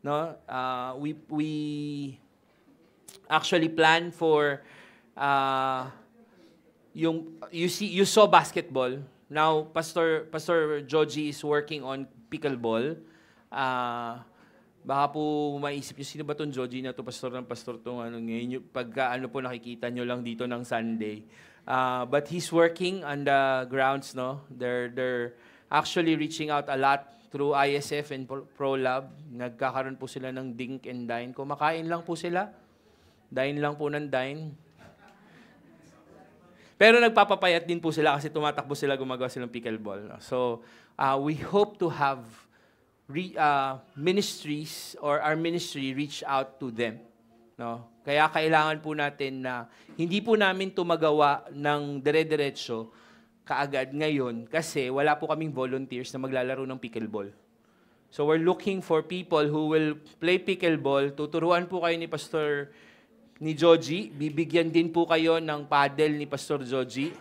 no, we actually plan for you saw basketball. Now Pastor Joji is working on pickleball. Baka po maisip nyo, sino ba itong Joji na to, pastor ng pastor itong ngayon, pagka po nakikita nyo lang dito ng Sunday. But he's working on the grounds, no? They're actually reaching out a lot through ISF and ProLab. Nagkakaroon po sila ng dink and dine. Kumakain lang po sila. Dine lang po ng dine. Pero nagpapapayat din po sila kasi tumatakbo sila, gumagawa silang pickleball. No? So, we hope to have ministries or our ministry reach out to them. No? Kaya kailangan po natin na hindi po namin tumagawa ng dire-diretso kaagad ngayon kasi wala po kaming volunteers na maglalaro ng pickleball. So we're looking for people who will play pickleball. Tuturuan po kayo ni Joji. Bibigyan din po kayo ng paddle ni Pastor Joji.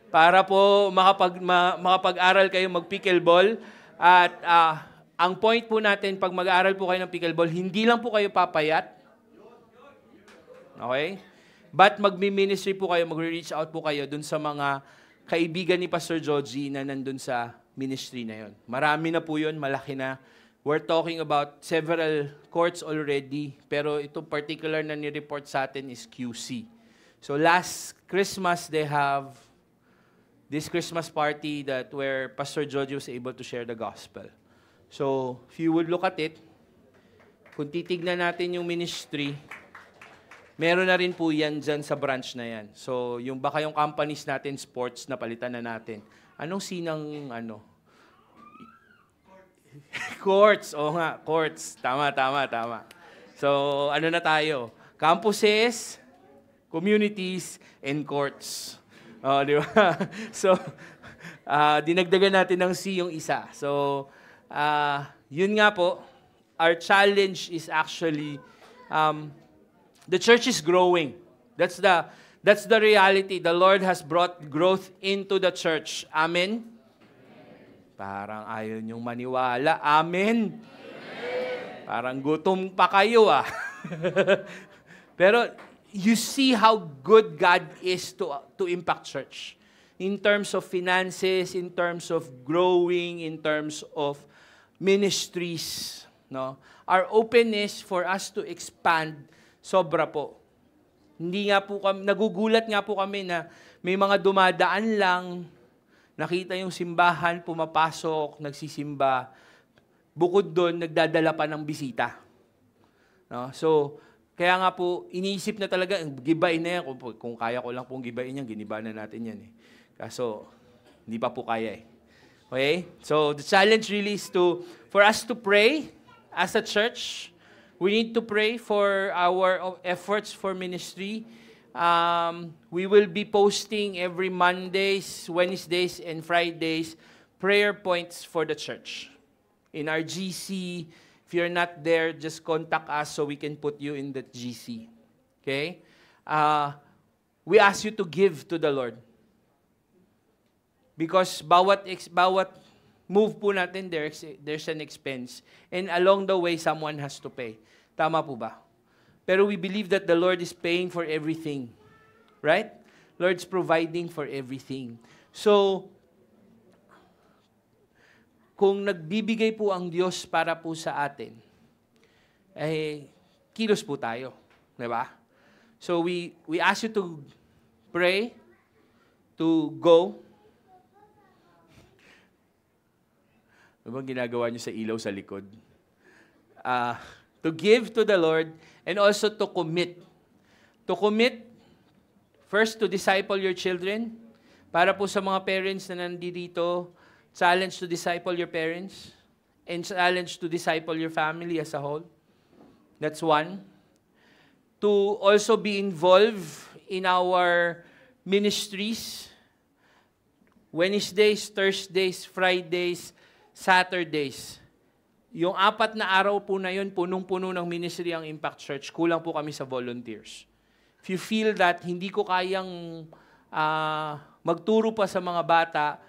Para po makapag-aral kayo mag-pickleball. At ang point po natin, pag mag-aaral po kayo ng pickleball, hindi lang po kayo papayat. Okay? But magmi-ministry po kayo, magre-reach out po kayo dun sa mga kaibigan ni Pastor Joji na nandun sa ministry na yon. Marami na po yun, malaki na. We're talking about several courts already, pero ito particular na ni-report sa atin is QC. So last Christmas, they have this Christmas party that where Pastor Joji was able to share the gospel. So if you would look at it, kung titignan natin yung ministry, meron na rin po yan dyan sa branch na yan. So, yung baka yung companies natin, sports, napalitan na natin. Anong sinang, Courts. Oo nga, courts. Tama. So, ano na tayo? Campuses, communities, and courts. Di ba? So, dinagdagan natin ng C yung isa. So, yun nga po, our challenge is actually, the church is growing. That's the reality. The Lord has brought growth into the church. Amen? Parang ayaw niyong maniwala. Amen? Parang gutom pa kayo Pero you see how good God is to impact church. In terms of finances, in terms of growing, in terms of ministries. No? Our openness for us to expand sobra po. Hindi nga po kami, nagugulat nga po kami na may mga dumadaan lang, nakita yung simbahan, pumapasok, nagsisimba. Bukod doon, nagdadala pa ng bisita. No? So, kaya nga po, iniisip na talaga, gibain na yan. Kung kaya ko lang pong gibain yan, giniba na natin yan. Kaso, hindi pa po kaya . Okay? So, the challenge really is for us to pray as a church. We need to pray for our efforts for ministry. We will be posting every Mondays, Wednesdays, and Fridays prayer points for the church. In our GC, if you're not there, just contact us so we can put you in the GC. Okay? We ask you to give to the Lord. Because bawat move po natin, there's an expense. And along the way, someone has to pay. Tama po ba? Pero we believe that the Lord is paying for everything. Right? Lord's providing for everything. So, kung nagbibigay po ang Diyos para po sa atin, kilos po tayo. Diba? So, we ask you to pray, to go. Ano bang ginagawa niyo sa ilaw sa likod? To give to the Lord and also to commit. To commit, first to disciple your children. Para po sa mga parents na nandito, challenge to disciple your parents and challenge to disciple your family as a whole. That's one. To also be involved in our ministries. Wednesdays, Thursdays, Fridays, Saturdays. Yung 4 na araw po na yun, punong-puno ng ministry ang Impact Church. Kulang po kami sa volunteers. If you feel that hindi ko kayang magturo pa sa mga bata,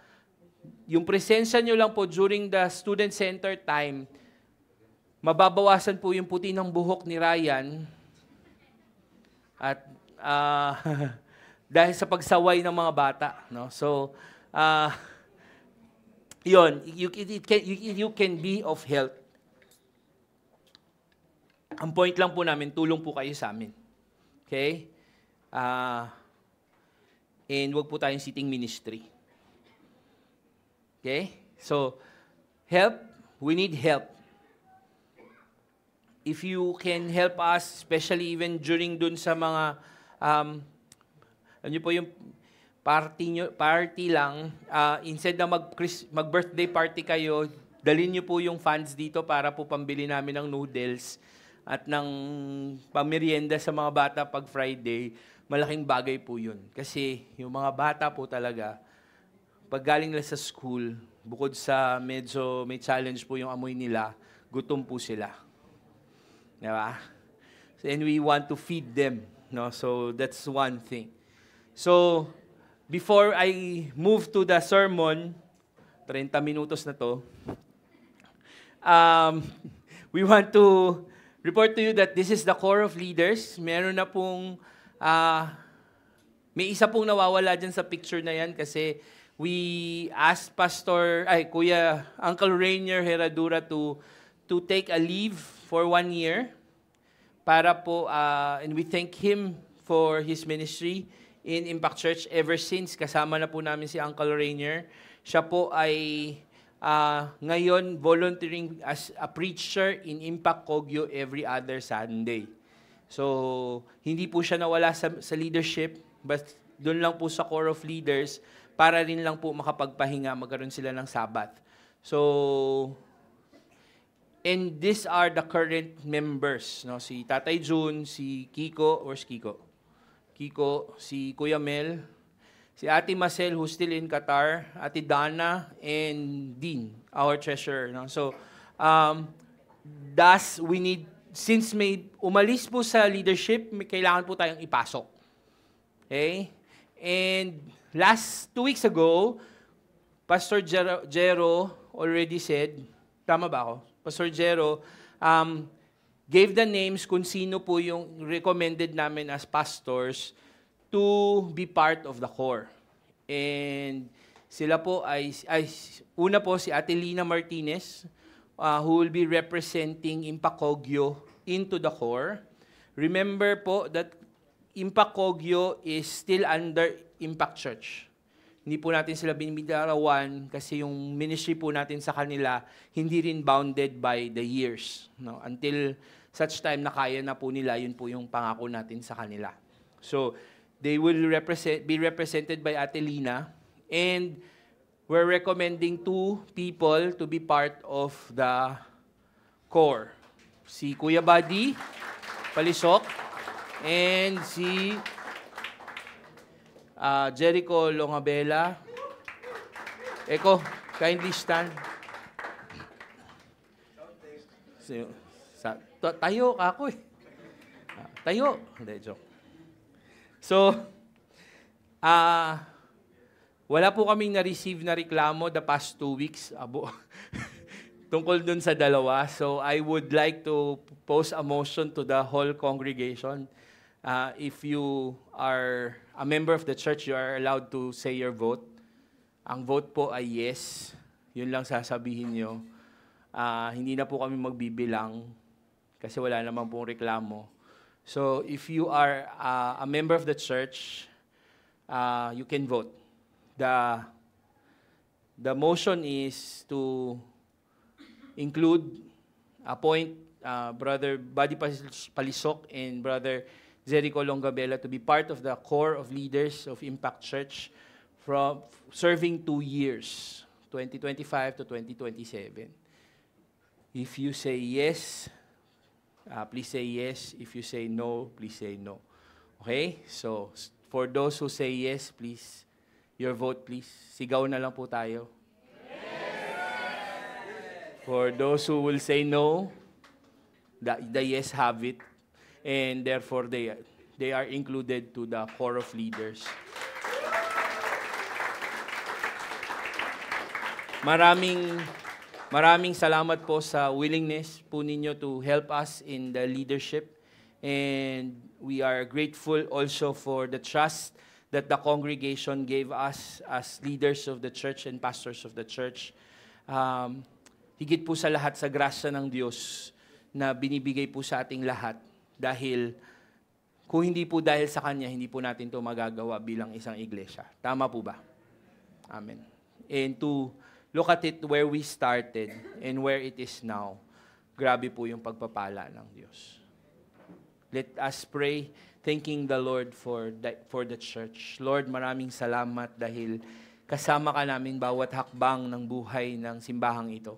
yung presensya nyo lang po during the student center time, mababawasan po yung puti ng buhok ni Ryan at dahil sa pagsaway ng mga bata. No? So, yun, you can be of help. Ang point lang po namin, tulong po kayo sa amin. Okay? And wag po tayong sitting ministry. Okay? So, help. We need help. If you can help us, especially even during dun sa mga, ano po yung party lang, instead na mag-birthday party kayo, dalhin nyo po yung funds dito para po pambili namin ng noodles at ng pamerienda sa mga bata pag Friday. Malaking bagay po yun. Kasi yung mga bata po talaga, pag galing nila sa school, bukod sa medyo may challenge po yung amoy nila, gutom po sila. Diba? And we want to feed them. No? So that's one thing. So, before I move to the sermon, 30 minutos na to, we want to report to you that this is the core of leaders. Meron na pong May isa pong nawawala dyan sa picture na yan kasi we asked Kuya Uncle Rainier Herradura to take a leave for 1 year para po, and we thank him for his ministry in Impact Church ever since. Kasama na po namin si Uncle Rainier. Siya po ay ngayon volunteering as a preacher in Impact Kogyo every other Sunday. So, hindi po siya nawala sa leadership, but doon lang po sa core of leaders para rin lang po makapagpahinga, magkaroon sila ng Sabbath. So, and these are the current members, no? Si Tatay June, si Kiko, where's Kiko? Kiko, si Kuya Mel, si Ate Marcel, who's still in Qatar, Ate Dana, and Dean, our treasurer. No? So, we need, since may umalis po sa leadership, may kailangan po tayong ipasok. Okay? And 2 weeks ago, Pastor Jero already said, tama ba ako? Pastor Jero gave the names kung sino po yung recommended namin as pastors to be part of the core. And sila po una po si Ate Lina Martinez, who will be representing Impact Kogyo into the core. Remember po that Impact Kogyo is still under Impact Church. Hindi po natin sila binibigarawan kasi yung ministry po natin sa kanila hindi rin bounded by the years. No? Until such time na kaya na po nila, yun po yung pangako natin sa kanila. So, they will be represented by Ate Lina, and we're recommending 2 people to be part of the core. Si Kuya Buddy Palisok, and si Jericho Longabela. Eko, kindly stand. Tayo ka ako eh. Tayo. Hindi, joke. So, wala po kaming na-receive na reklamo the past 2 weeks tungkol dun sa dalawa. So, I would like to pose a motion to the whole congregation. If you are a member of the church, you are allowed to say your vote. Ang vote po ay yes. Yun lang sasabihin nyo. Hindi na po kami magbibilang kasi wala naman pong reklamo. So, if you are a member of the church, you can vote. The motion is to appoint Brother Buddy Palisok and Brother Jericho Longabela to be part of the core of leaders of Impact Church from serving 2 years, 2025 to 2027. If you say yes, please say yes. If you say no, please say no. Okay? So, for those who say yes, please, your vote please. Sigaw na lang po tayo. Yes! For those who will say no, the yes have it. And therefore, they are included to the core of leaders. Maraming salamat po sa willingness po ninyo to help us in the leadership. And we are grateful also for the trust that the congregation gave us as leaders of the church and pastors of the church. Higit po sa lahat sa grasya ng Diyos na binibigay po sa ating lahat. Dahil kung hindi po dahil sa Kanya, hindi po natin ito magagawa bilang isang iglesia. Tama po ba? Amen. And to look at it where we started and where it is now, grabe po yung pagpapala ng Diyos. Let us pray, thanking the Lord for the church. Lord, maraming salamat dahil kasama ka namin bawat hakbang ng buhay ng simbahang ito.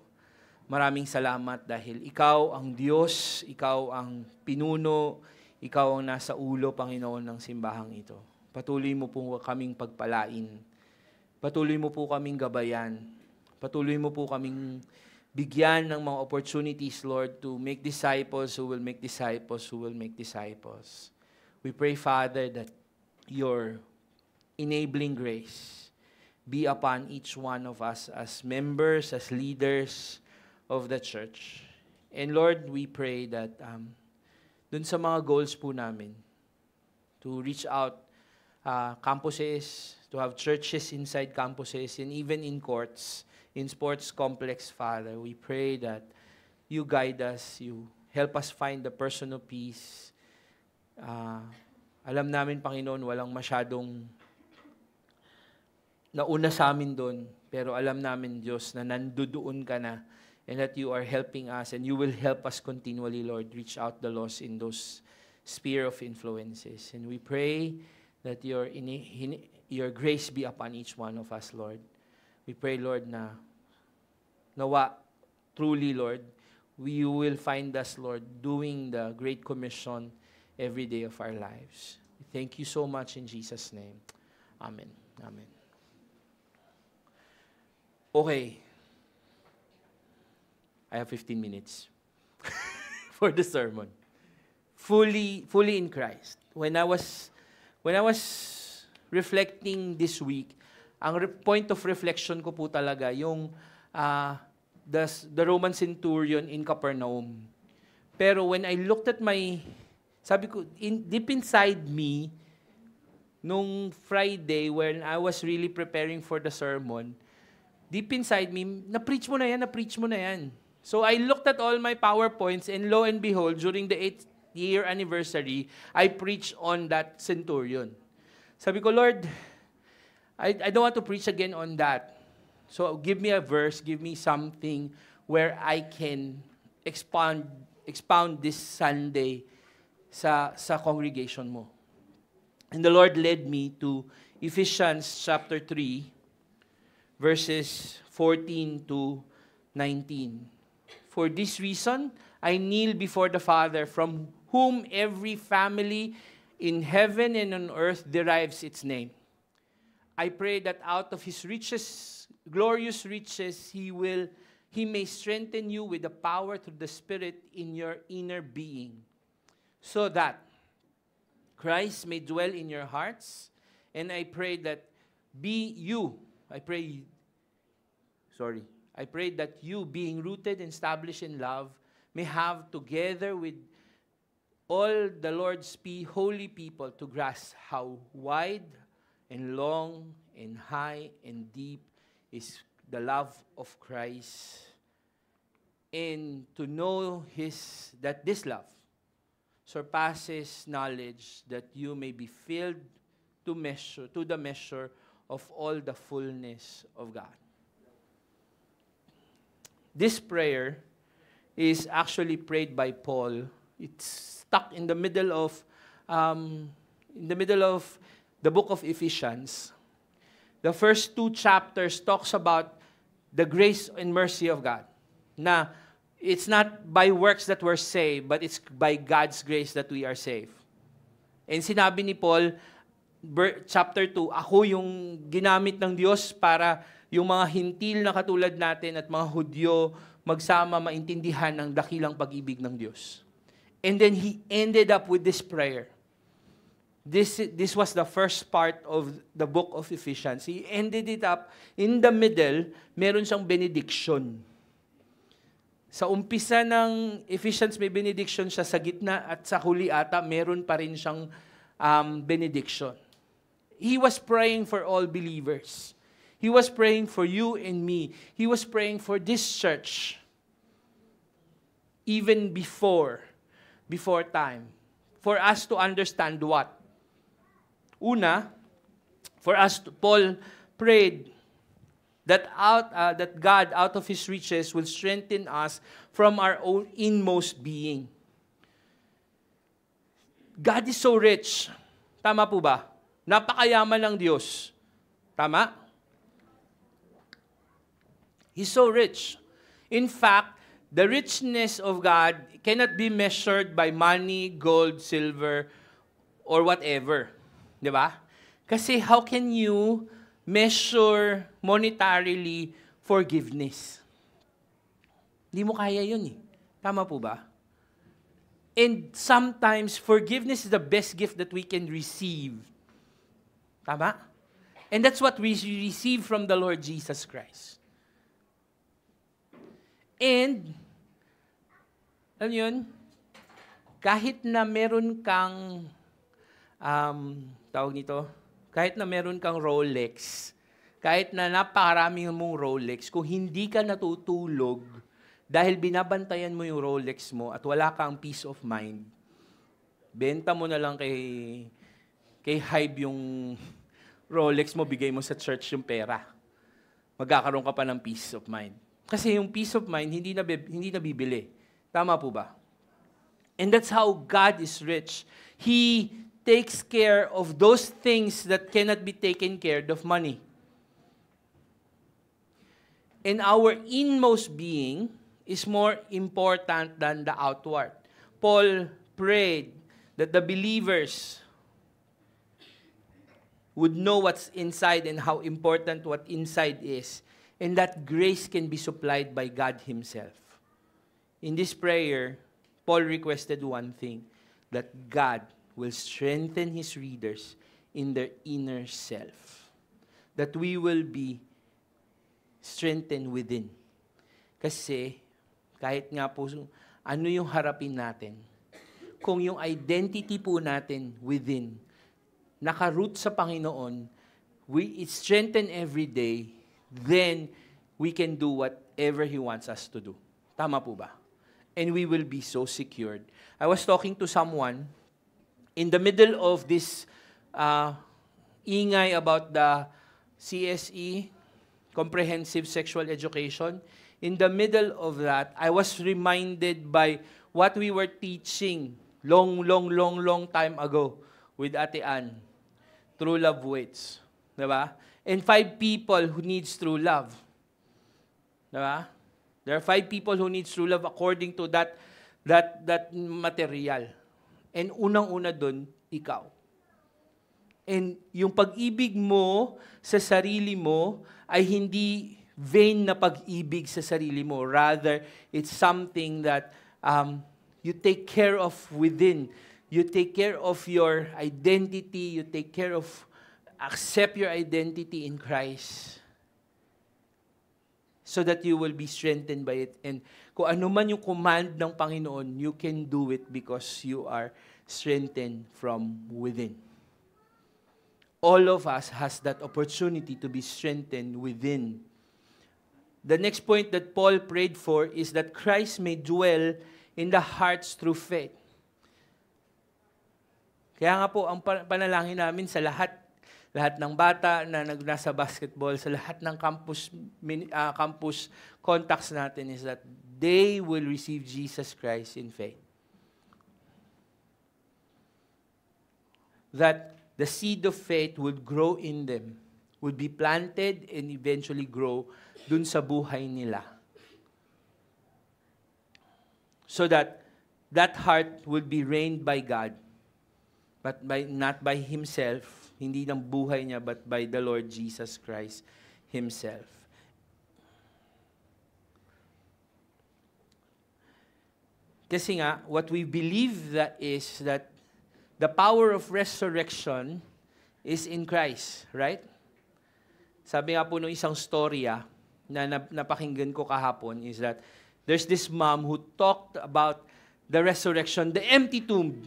Maraming salamat dahil Ikaw ang Diyos, Ikaw ang pinuno, Ikaw ang nasa ulo, Panginoon, ng simbahang ito. Patuloy mo po kaming pagpalain. Patuloy mo po kaming gabayan. Patuloy mo po kaming bigyan ng mga opportunities, Lord, to make disciples who will make disciples who will make disciples. We pray, Father, that your enabling grace be upon each one of us as members, as leaders of the church. And Lord, we pray that dun sa mga goals po namin, to reach out campuses, to have churches inside campuses, and even in courts, in sports complex, Father. We pray that you guide us, you help us find the personal peace. Alam namin, Panginoon, walang masyadong nauna sa amin doon, pero alam namin, Diyos, na nandoon ka na, and that you are helping us, and you will help us continually, Lord, reach out the lost in those sphere of influences. And we pray that your grace be upon each one of us, Lord. We pray, Lord, na nawa, truly, Lord, you will find us, Lord, doing the Great Commission every day of our lives. Thank you so much in Jesus' name. Amen. Amen. Okay. I have 15 minutes for the sermon. Fully in Christ. When I was reflecting this week, ang point of reflection ko po talaga yung the Roman centurion in Capernaum. Pero when I looked at sabi ko, deep inside me, nung Friday when I was really preparing for the sermon, deep inside me, na-preach mo na yan. So I looked at all my PowerPoints, and lo and behold, during the 8th year anniversary, I preached on that centurion. Sabi ko, Lord, I don't want to preach again on that. So give me a verse, give me something where I can expound this Sunday sa congregation mo. And the Lord led me to Ephesians chapter 3, verses 14 to 19. For this reason, I kneel before the Father, from whom every family in heaven and on earth derives its name. I pray that out of his riches, glorious riches, he may strengthen you with the power through the Spirit in your inner being, so that Christ may dwell in your hearts. And I pray that I pray that you, being rooted and established in love, may have together with all the Lord's holy people to grasp how wide and long and high and deep is the love of Christ, and to know that this love surpasses knowledge, that you may be filled to the measure of all the fullness of God. This prayer is actually prayed by Paul. It's stuck in the middle of the book of Ephesians. The first 2 chapters talks about the grace and mercy of God. Na it's not by works that we're saved, but it's by God's grace that we are saved. And sinabi ni Paul, chapter 2, ako yung ginamit ng Diyos para yung mga hintil na katulad natin at mga Hudyo magsama maintindihan ang dakilang pag-ibig ng Diyos. And then he ended up with this prayer. This was the first part of the book of Ephesians. He ended it up, in the middle, meron siyang benediction. Sa umpisa ng Ephesians, may benediction siya, sa gitna at sa huli ata, meron pa rin siyang benediction. He was praying for all believers. He was praying for you and me. He was praying for this church, even before time, for us to understand what? Una, Paul prayed that God, out of His riches, will strengthen us from our own inmost being. God is so rich. Tama po ba? Napakayaman ng Diyos. Tama? He's so rich. In fact, the richness of God cannot be measured by money, gold, silver, or whatever. Di ba? Kasi how can you measure monetarily forgiveness? Hindi mo kaya yun eh. Tama po ba? And sometimes, forgiveness is the best gift that we can receive. Tama? And that's what we receive from the Lord Jesus Christ. And, alam yun, kahit na meron kang tawag nito, kahit na meron kang Rolex, kahit na napakaraming mong Rolex, kung hindi ka natutulog dahil binabantayan mo yung Rolex mo at wala kang peace of mind, benta mo na lang kay Hybe yung Rolex mo, bigay mo sa church yung pera. Magkakaroon ka pa ng peace of mind. Kasi yung peace of mind, hindi nabibili. Tama po ba? And that's how God is rich. He takes care of those things that cannot be taken care of money. And our inmost being is more important than the outward. Paul prayed that the believers would know what's inside and how important what inside is, and that grace can be supplied by God Himself. In this prayer, Paul requested one thing, that God will strengthen His readers in their inner self. That we will be strengthened within. Kasi, kahit nga po, ano yung harapin natin, kung yung identity po natin within, naka-root sa Panginoon, it's strengthened every day, then we can do whatever He wants us to do. Tama po ba? And we will be so secured. I was talking to someone, in the middle of this ingay about the CSE, Comprehensive Sexual Education, in the middle of that, I was reminded by what we were teaching long time ago with Ate Ann. True love waits. Diba? And 5 people who needs true love. Diba? There are 5 people who needs true love according to that material. And unang-una dun, ikaw. And yung pag-ibig mo sa sarili mo ay hindi vain na pag-ibig sa sarili mo. Rather, it's something that you take care of within. You take care of your identity. You take care of, accept your identity in Christ. So that you will be strengthened by it. And kung ano man yung command ng Panginoon, you can do it because you are strengthened from within. All of us has that opportunity to be strengthened within. The next point that Paul prayed for is that Christ may dwell in the hearts through faith. Kaya nga po, ang panalangin namin sa lahat ng bata na nasa basketball, sa lahat ng campus contacts natin is that they will receive Jesus Christ in faith. That the seed of faith would grow in them, would be planted and eventually grow dun sa buhay nila. So that that heart would be reigned by God, but not by himself, hindi ng buhay niya, but by the Lord Jesus Christ Himself. Kasi nga, what we believe that is that the power of resurrection is in Christ, right? Sabi nga po nung isang storya na napakinggan ko kahapon is that there's this mom who talked about the resurrection, the empty tomb.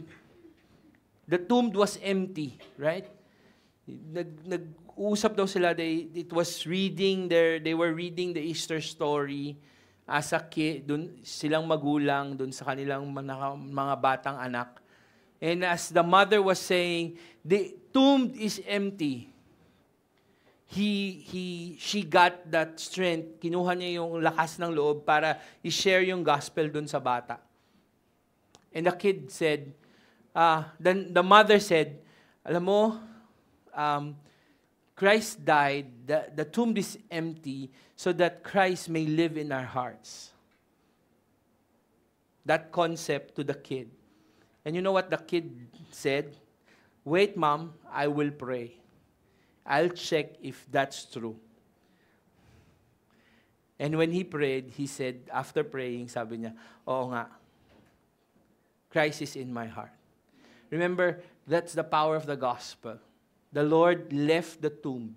The tomb was empty, right? Nag-uusap daw sila, they were reading the Easter story as a kid, dun, silang magulang, dun sa kanilang mga batang anak. And as the mother was saying, the tomb is empty. She got that strength, kinuha niya yung lakas ng loob para i-share yung gospel dun sa bata. And the kid said, the mother said, alam mo, Christ died, the tomb is empty, so that Christ may live in our hearts. That concept to the kid. And you know what the kid said? Wait, Mom, I will pray. I'll check if that's true. And when he prayed, he said, after praying, sabi niya, oo nga, Christ is in my heart. Remember, that's the power of the gospel. The Lord left the tomb,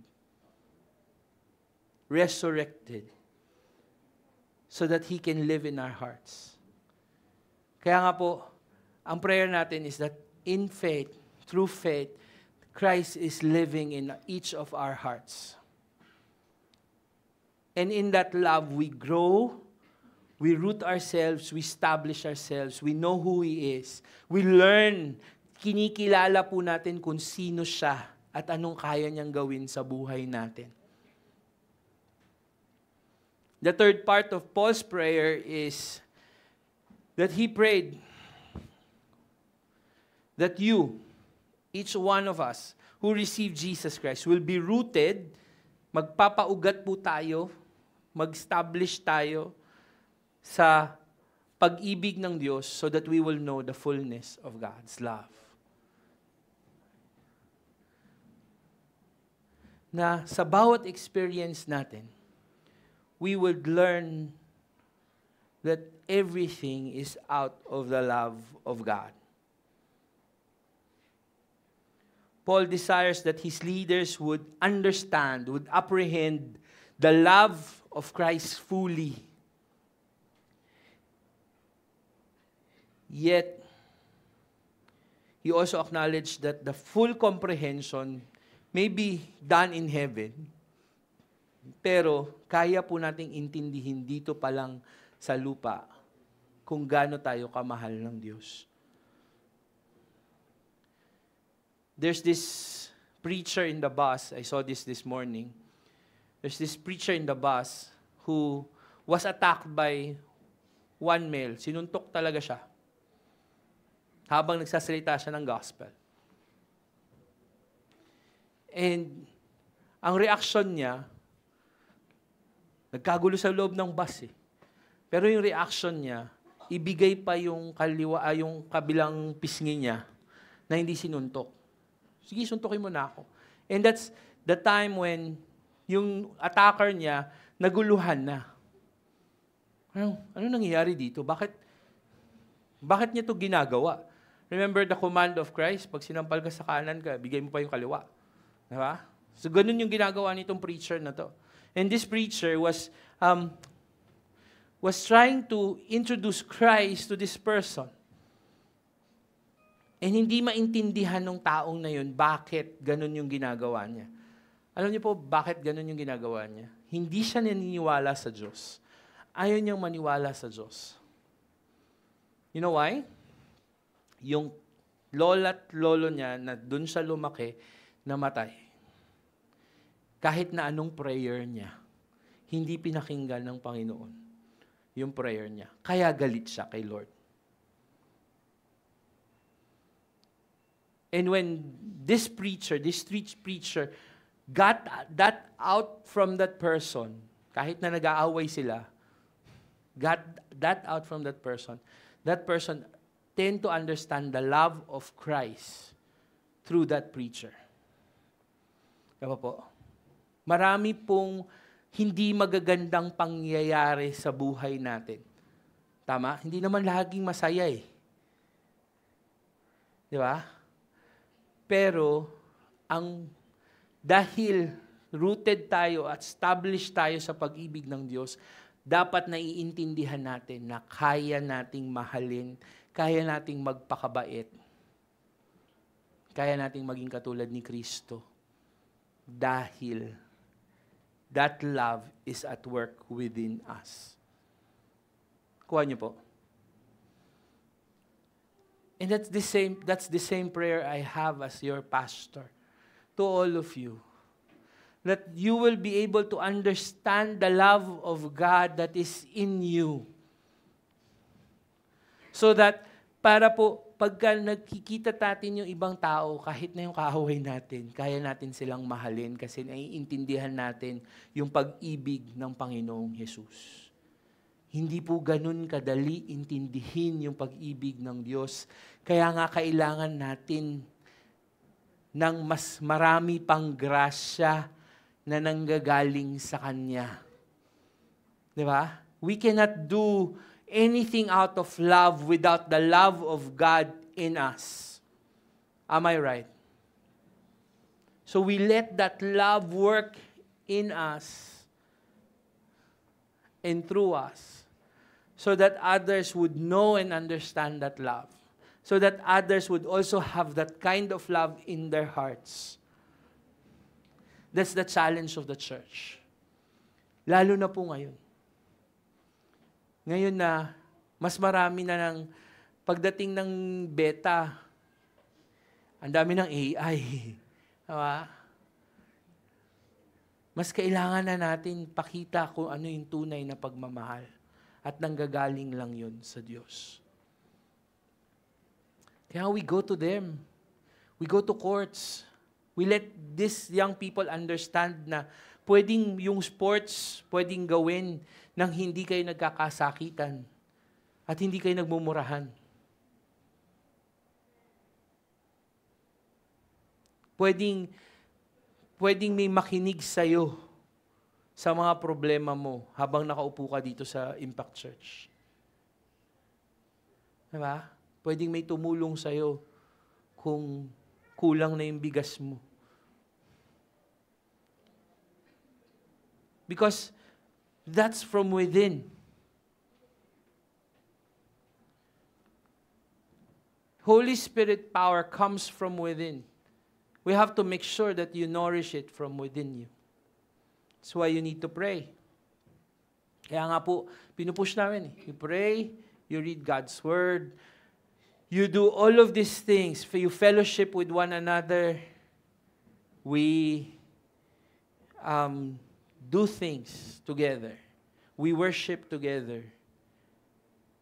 resurrected, so that He can live in our hearts. Kaya nga po, ang prayer natin is that in faith, through faith, Christ is living in each of our hearts. And in that love, we grow, we root ourselves, we establish ourselves, we know who He is. We learn, kinikilala po natin kung sino siya at anong kaya niyang gawin sa buhay natin. The third part of Paul's prayer is that he prayed that you, each one of us who receive Jesus Christ, will be rooted, magpapaugat po tayo, mag-establish tayo sa pag-ibig ng Diyos so that we will know the fullness of God's love. Na sa bawat experience natin, we would learn that everything is out of the love of God. Paul desires that his leaders would understand, would apprehend the love of Christ fully. Yet, he also acknowledged that the full comprehension may be done in heaven, pero kaya po nating intindihin dito pa lang sa lupa kung gaano tayo kamahal ng Diyos. There's this preacher in the bus, I saw this morning. There's this preacher in the bus who was attacked by one male. Sinuntok talaga siya habang nagsasalita siya ng gospel. And ang reaction niya, nagkagulo sa loob ng bus eh. Pero yung reaction niya, ibigay pa yung yung kabilang pisngi niya na hindi sinuntok. Sige, suntukin mo na ako. And that's the time when yung attacker niya, naguluhan na. Ano nangyayari dito? Bakit niya to ginagawa? Remember the command of Christ? Pag sinampal ka sa kanan ka, bigay mo pa yung kaliwa. Diba? So, ganun yung ginagawa nitong preacher na to. And this preacher was trying to introduce Christ to this person. And hindi maintindihan ng taong na yun bakit ganun yung ginagawa niya. Alam niyo po, bakit ganun yung ginagawa niya? Hindi siya naniniwala sa Diyos. Ayaw niyang maniwala sa Diyos. You know why? Yung lola at lolo niya na dun siya lumaki, namatay. Kahit na anong prayer niya, hindi pinakinggan ng Panginoon yung prayer niya. Kaya galit siya kay Lord. And when this street preacher, got that out from that person, kahit na nag-aaway sila, got that out from that person tend to understand the love of Christ through that preacher. Diba po? Marami pong hindi magagandang pangyayari sa buhay natin. Tama? Hindi naman laging masaya eh. Di ba? Pero, dahil rooted tayo at established tayo sa pag-ibig ng Diyos, dapat naiintindihan natin na kaya nating mahalin, kaya nating magpakabait, kaya nating maging katulad ni Kristo. Dahil that love is at work within us. Kuha niyo po. And that's the same prayer I have as your pastor to all of you. That you will be able to understand the love of God that is in you. So that para po pagka nagkikita natin yung ibang tao, kahit na yung kaaway natin, kaya natin silang mahalin kasi naiintindihan natin yung pag-ibig ng Panginoong Jesus. Hindi po ganun kadali intindihin yung pag-ibig ng Diyos. Kaya nga kailangan natin ng mas marami pang grasya na nanggagaling sa Kanya. Di ba? We cannot do anything out of love without the love of God in us. Am I right? So we let that love work in us and through us, so that others would know and understand that love. so that others would also have that kind of love in their hearts. That's the challenge of the church. Lalo na po ngayon. Ngayon na, mas marami na ng pagdating ng beta, ang dami ng AI. Diba? Mas kailangan na natin pakita kung ano yung tunay na pagmamahal. At nanggagaling lang yun sa Diyos. Kaya we go to them. We go to courts. We let these young people understand na pwedeng yung sports, pwedeng gawin nang hindi kayo nagkakasakitan at hindi kayo nagmumurahan. Pwedeng may makinig sa'yo sa mga problema mo habang nakaupo ka dito sa Impact Church. Diba? Pwedeng may tumulong sa'yo kung kulang na yung bigas mo. Because that's from within. Holy Spirit power comes from within. We have to make sure that you nourish it from within you. That's why you need to pray. Kaya nga po, pinupush namin. You pray, you read God's Word, you do all of these things, you fellowship with one another, we do things together. We worship together.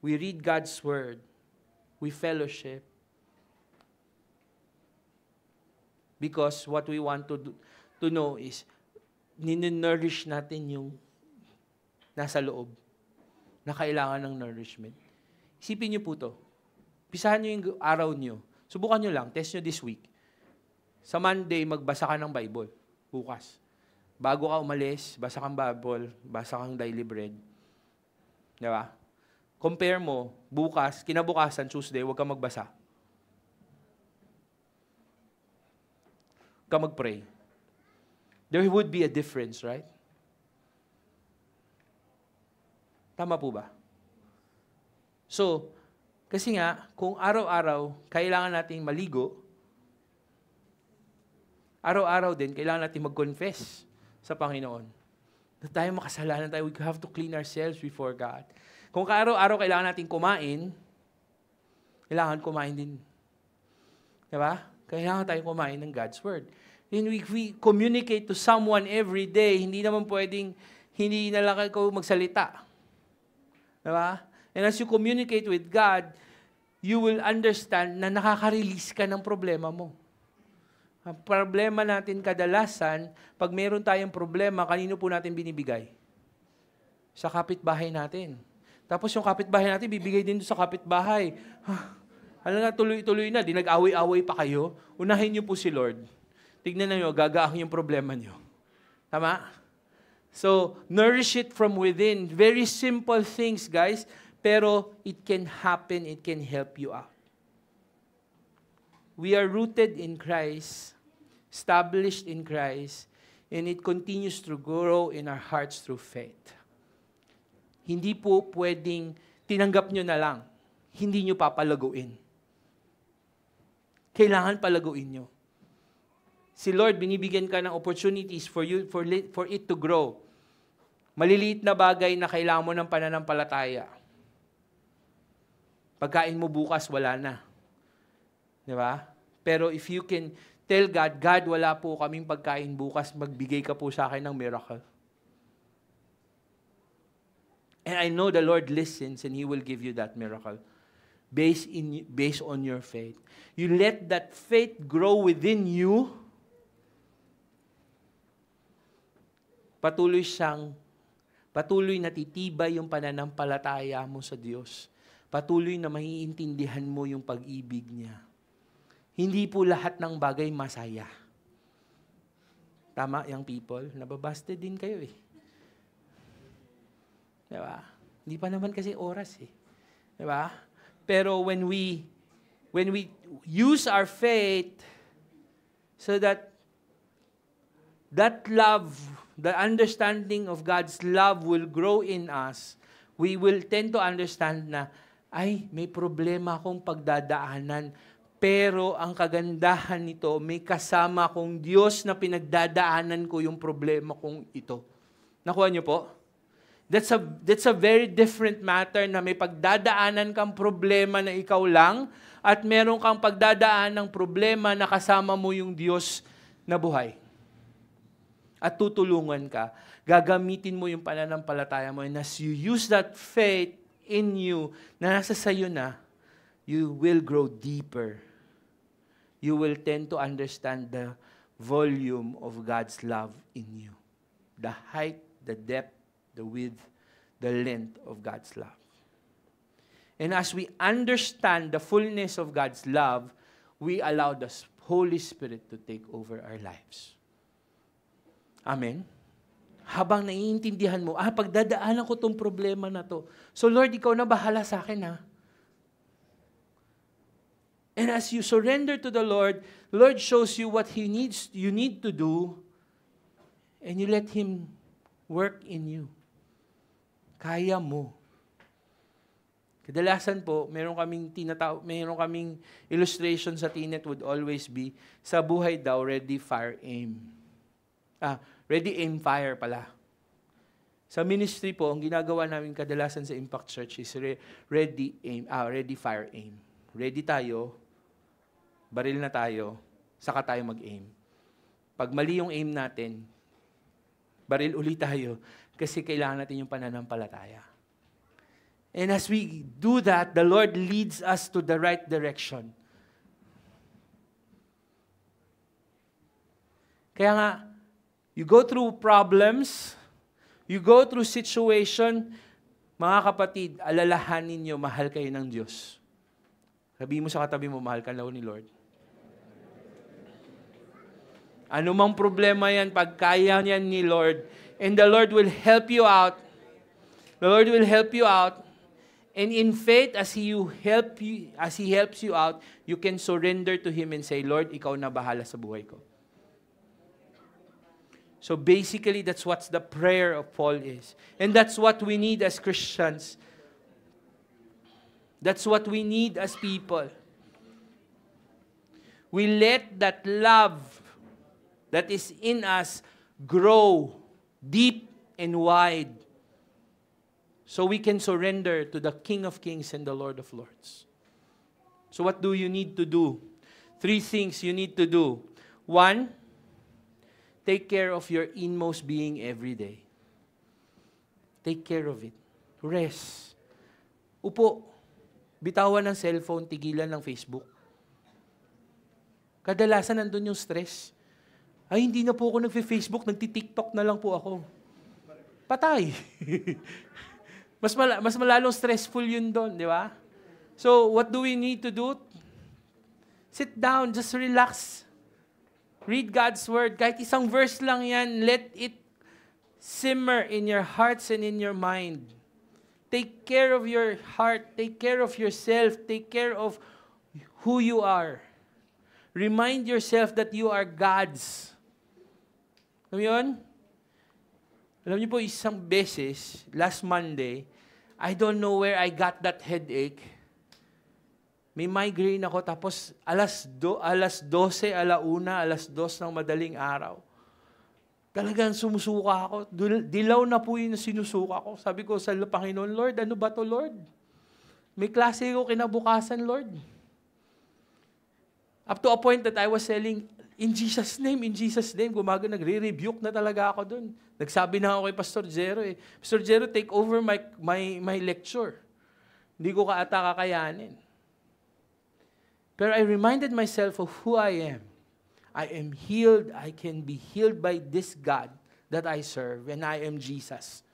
We read God's Word. We fellowship. Because what we want to know is, nini-nourish natin yung nasa loob na kailangan ng nourishment. Isipin niyo po to. Pisahan niyo yung araw niyo. Subukan niyo lang. Test niyo this week. Sa Monday, magbasa ka ng Bible. Bukas. Bago ka umalis, basa kang Bible, basa kang daily bread. Diba? Compare mo, bukas, kinabukasan, Tuesday, huwag kang magbasa. Ka mag-pray. There would be a difference, right? Tama po ba? So, kasi nga, kung araw-araw, kailangan nating maligo, araw-araw din, kailangan nating mag-confess sa Panginoon. Na tayo makasalanan tayo, we have to clean ourselves before God. Kung araw-araw kailangan nating kumain, kailangan kumain din. Diba? Kailangan tayo kumain ng God's Word. And if we communicate to someone every day, hindi naman pwedeng, hindi na lang ikaw magsalita. Diba? And as you communicate with God, you will understand na nakaka-release ka ng problema mo. Ang problema natin kadalasan, pag meron tayong problema, kanino po natin binibigay? Sa kapitbahay natin. Tapos yung kapitbahay natin, bibigay din sa kapitbahay. Alam na, tuloy-tuloy na, di nag-away-away pa kayo. Unahin niyo po si Lord. Tignan niyo, gagaang yung problema niyo. Tama? So, nourish it from within. Very simple things, guys. Pero it can happen, it can help you out. We are rooted in Christ, established in Christ, and it continues to grow in our hearts through faith. Hindi po pwedeng tinanggap nyo na lang. Hindi nyo papalaguin. Kailangan palaguin nyo. Si Lord, binibigyan ka ng opportunities for it to grow. Maliliit na bagay na kailangan mo ng pananampalataya. Pagkain mo bukas, wala na. Di ba? Pero if you can tell God, God, wala po kaming pagkain bukas, magbigay ka po sa akin ng miracle. And I know the Lord listens and He will give you that miracle based on your faith. You let that faith grow within you. Patuloy na titibay yung pananampalataya mo sa Diyos. Patuloy na maiintindihan mo yung pag-ibig niya. Hindi po lahat ng bagay masaya. Tama, young people? Nababasted din kayo eh. Diba? Hindi pa naman kasi oras eh. Diba? Pero when we use our faith so that love, the understanding of God's love will grow in us, we will tend to understand na ay, may problema akong pagdadaanan. Pero ang kagandahan nito, may kasama kong Diyos na pinagdadaanan ko yung problema kong ito. Nakuha niyo po? That's a very different matter na may pagdadaanan kang problema na ikaw lang at meron kang pagdadaan ng problema na kasama mo yung Diyos na buhay. At tutulungan ka. Gagamitin mo yung pananampalataya mo. And as you use that faith in you na nasa sayo na, you will grow deeper. You will tend to understand the volume of God's love in you. The height, the depth, the width, the length of God's love. And as we understand the fullness of God's love, we allow the Holy Spirit to take over our lives. Amen? Habang naiintindihan mo, pagdadaanan ko tong problema na to. So Lord, ikaw na bahala sa akin ha. And as you surrender to the Lord shows you what you need to do, and you let Him work in you. Kaya mo. Kadalasan po, meron kaming illustration sa Tinet would always be, sa buhay daw, ready, fire, aim. Ready, aim, fire pala. Sa ministry po, ang ginagawa namin kadalasan sa Impact Church is ready, fire, aim. Ready tayo, baril na tayo, saka tayo mag-aim. Pag mali yung aim natin, baril ulit tayo, kasi kailangan natin yung pananampalataya. And as we do that, the Lord leads us to the right direction. Kaya nga, you go through problems, you go through situation, mga kapatid, alalahanin niyo, mahal kayo ng Diyos. Sabihin mo sa katabi mo, mahal ka daw ni Lord. Ano mang problema yan, pag kaya yan ni Lord, and the Lord will help you out. The Lord will help you out. And in faith, as He helps you out, you can surrender to Him and say, Lord, ikaw na bahala sa buhay ko. So basically, that's what the prayer of Paul is. And that's what we need as Christians. That's what we need as people. We let that love that is in us grow deep and wide so we can surrender to the King of Kings and the Lord of Lords. So what do you need to do? 3 things you need to do. 1, take care of your inmost being every day. Take care of it. Rest. Upo. Bitawan ng cellphone, tigilan ng Facebook. Kadalasan nandun yung stress. Ay, hindi na po ako nagfe-Facebook, nagti-TikTok na lang po ako. Patay. mas malalong stressful yun doon, di ba? So, what do we need to do? Sit down, just relax. Read God's Word. Kahit isang verse lang yan, let it simmer in your hearts and in your mind. Take care of your heart. Take care of yourself. Take care of who you are. Remind yourself that you are God's. Alam yun? Alam niyo po, isang beses, last Monday, I don't know where I got that headache. May migraine ako, tapos alas 12, alas 2 ng madaling araw. Talagang sumusuka ako. Dilaw na po yung sinusuka ko. Sabi ko sa Panginoon, Lord, ano ba to, Lord? May klase ko kinabukasan, Lord. Up to a point that I was selling, in Jesus' name, nagre-rebuke na talaga ako dun. Nagsabi na ako kay Pastor Jero Pastor Jero, take over my lecture. Hindi ko kaata kakayanin. Pero I reminded myself of who I am. I am healed. I can be healed by this God that I serve, and I am Jesus.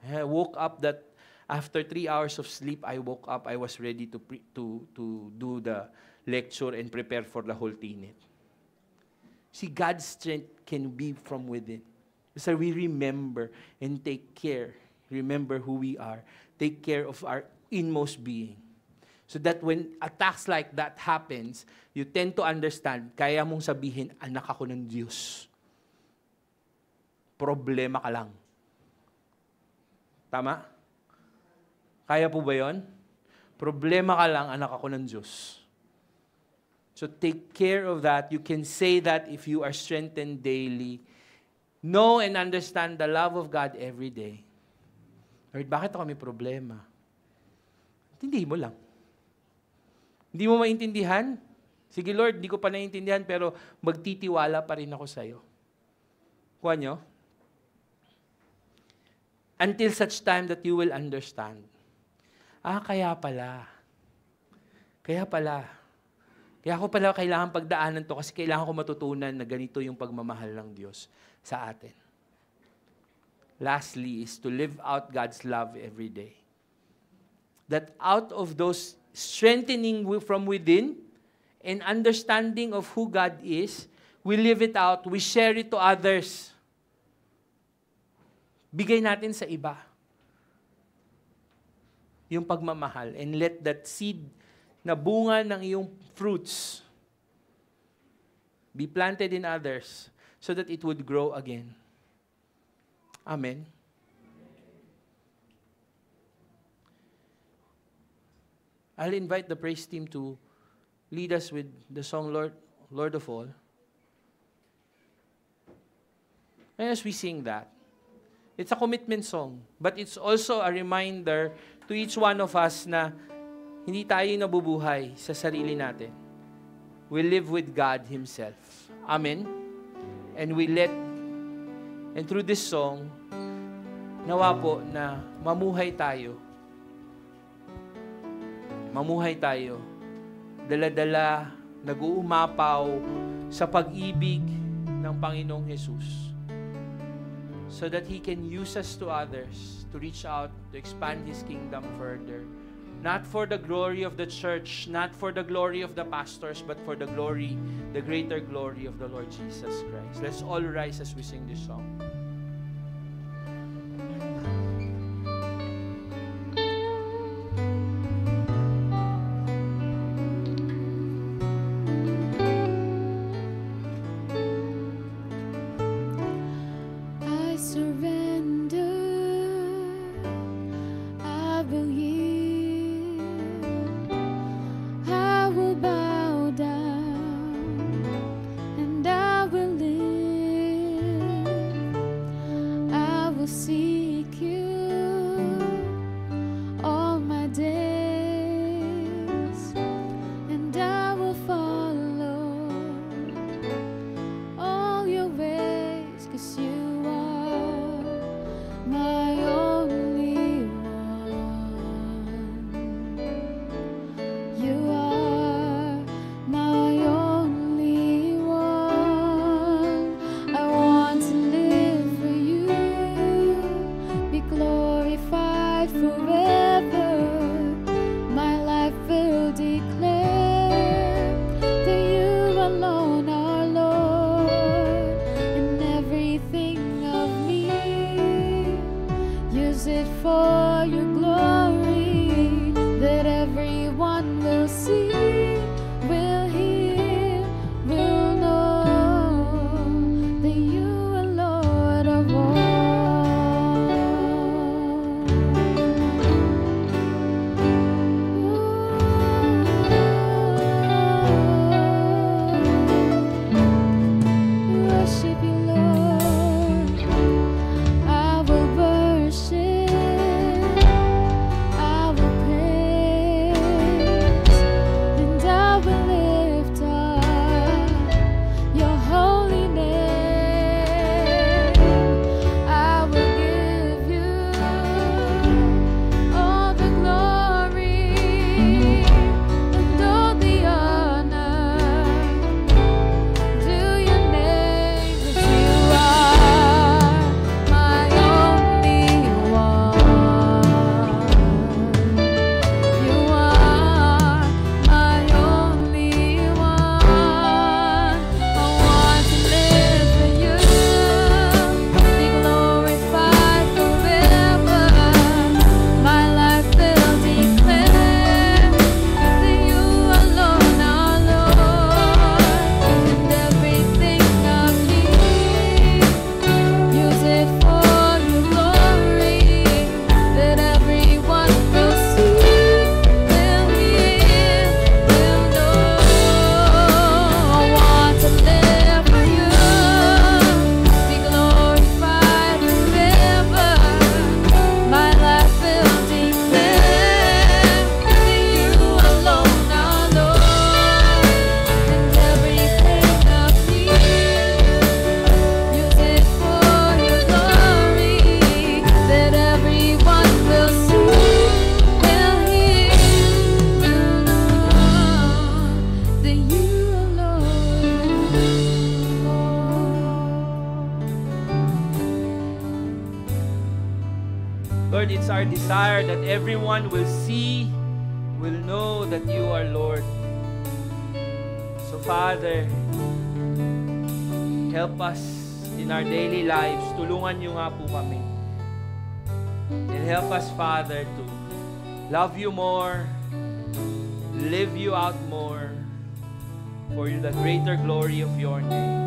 I woke up that after 3 hours of sleep, I woke up. I was ready to do the lecture and prepare for the whole Tinet. See, God's strength can be from within. So we remember and take care. Remember who we are. Take care of our inmost being. So that when attacks like that happens, you tend to understand, kaya mong sabihin, anak ako ng Diyos. Problema ka lang. Tama? Kaya po ba yun? Problema ka lang, anak ako ng Diyos. So take care of that. You can say that if you are strengthened daily. Know and understand the love of God every day. Lord, bakit ako may problema? Intindihin mo lang. Hindi mo maintindihan? Sige Lord, hindi ko pa naiintindihan pero magtitiwala pa rin ako sa'yo. Kuha nyo? Until such time that you will understand. Kaya pala. Kaya ako pala kailangan pagdaanan to kasi kailangan ko matutunan na ganito yung pagmamahal ng Diyos sa atin. Lastly is to live out God's love every day. That out of those strengthening from within and understanding of who God is, we live it out, we share it to others. Bigay natin sa iba yung pagmamahal and let that seed na bunga ng iyong fruits be planted in others so that it would grow again. Amen. I'll invite the praise team to lead us with the song Lord of All. And as we sing that, it's a commitment song, but it's also a reminder to each one of us na hindi tayo nabubuhay sa sarili natin. We live with God Himself. Amen? And through this song, nawa po na mamuhay tayo, dala-dala, nag-uumapaw sa pag-ibig ng Panginoong Jesus. So that He can use us to others, to reach out, to expand His kingdom further. Not for the glory of the church, not for the glory of the pastors, but for the greater glory of the Lord Jesus Christ. Let's all rise as we sing this song. Lord, it's our desire that everyone will see, will know that you are Lord. So, Father, help us in our daily lives. Tulungan niyo nga po kami. And help us, Father, to love you more, live you out more, for the greater glory of your name.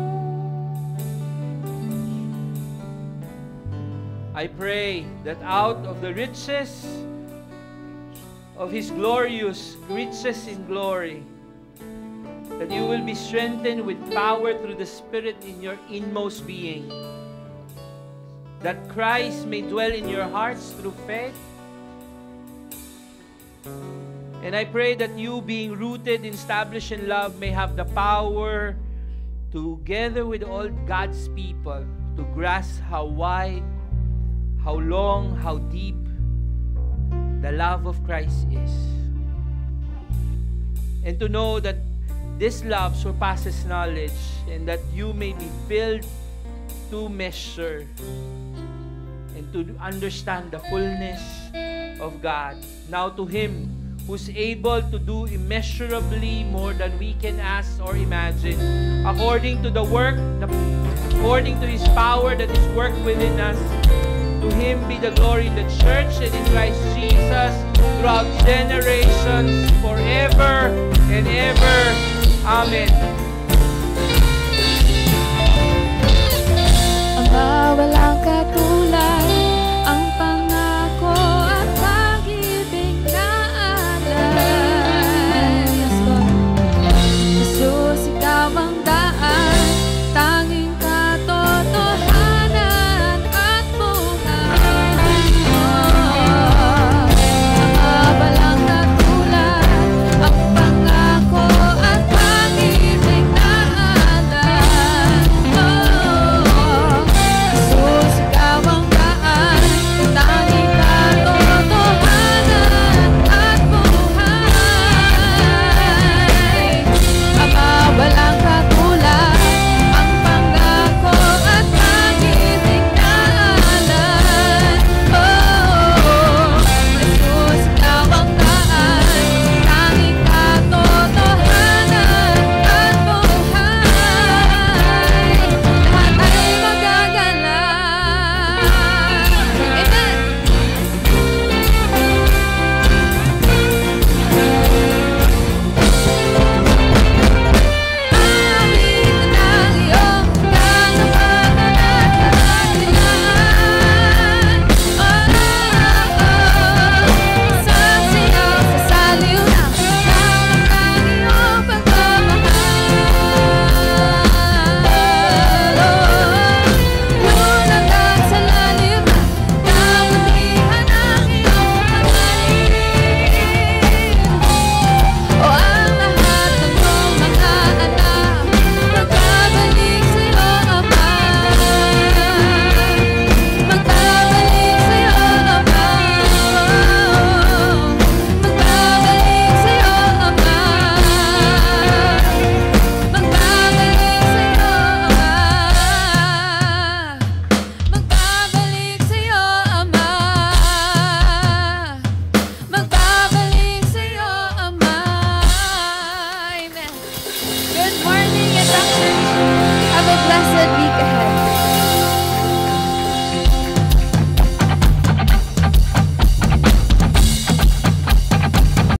I pray that out of the riches of His glorious riches in glory, that you will be strengthened with power through the Spirit in your inmost being, that Christ may dwell in your hearts through faith. And I pray that you, being rooted and established in love, may have the power, together with all God's people, to grasp how wide, how long, how deep the love of Christ is. And to know that this love surpasses knowledge, and that you may be filled to measure and to understand the fullness of God. Now to Him who's able to do immeasurably more than we can ask or imagine, according to according to His power that is worked within us. To Him be the glory in the church and in Christ Jesus throughout generations, forever and ever. Amen. Ama, walang katulad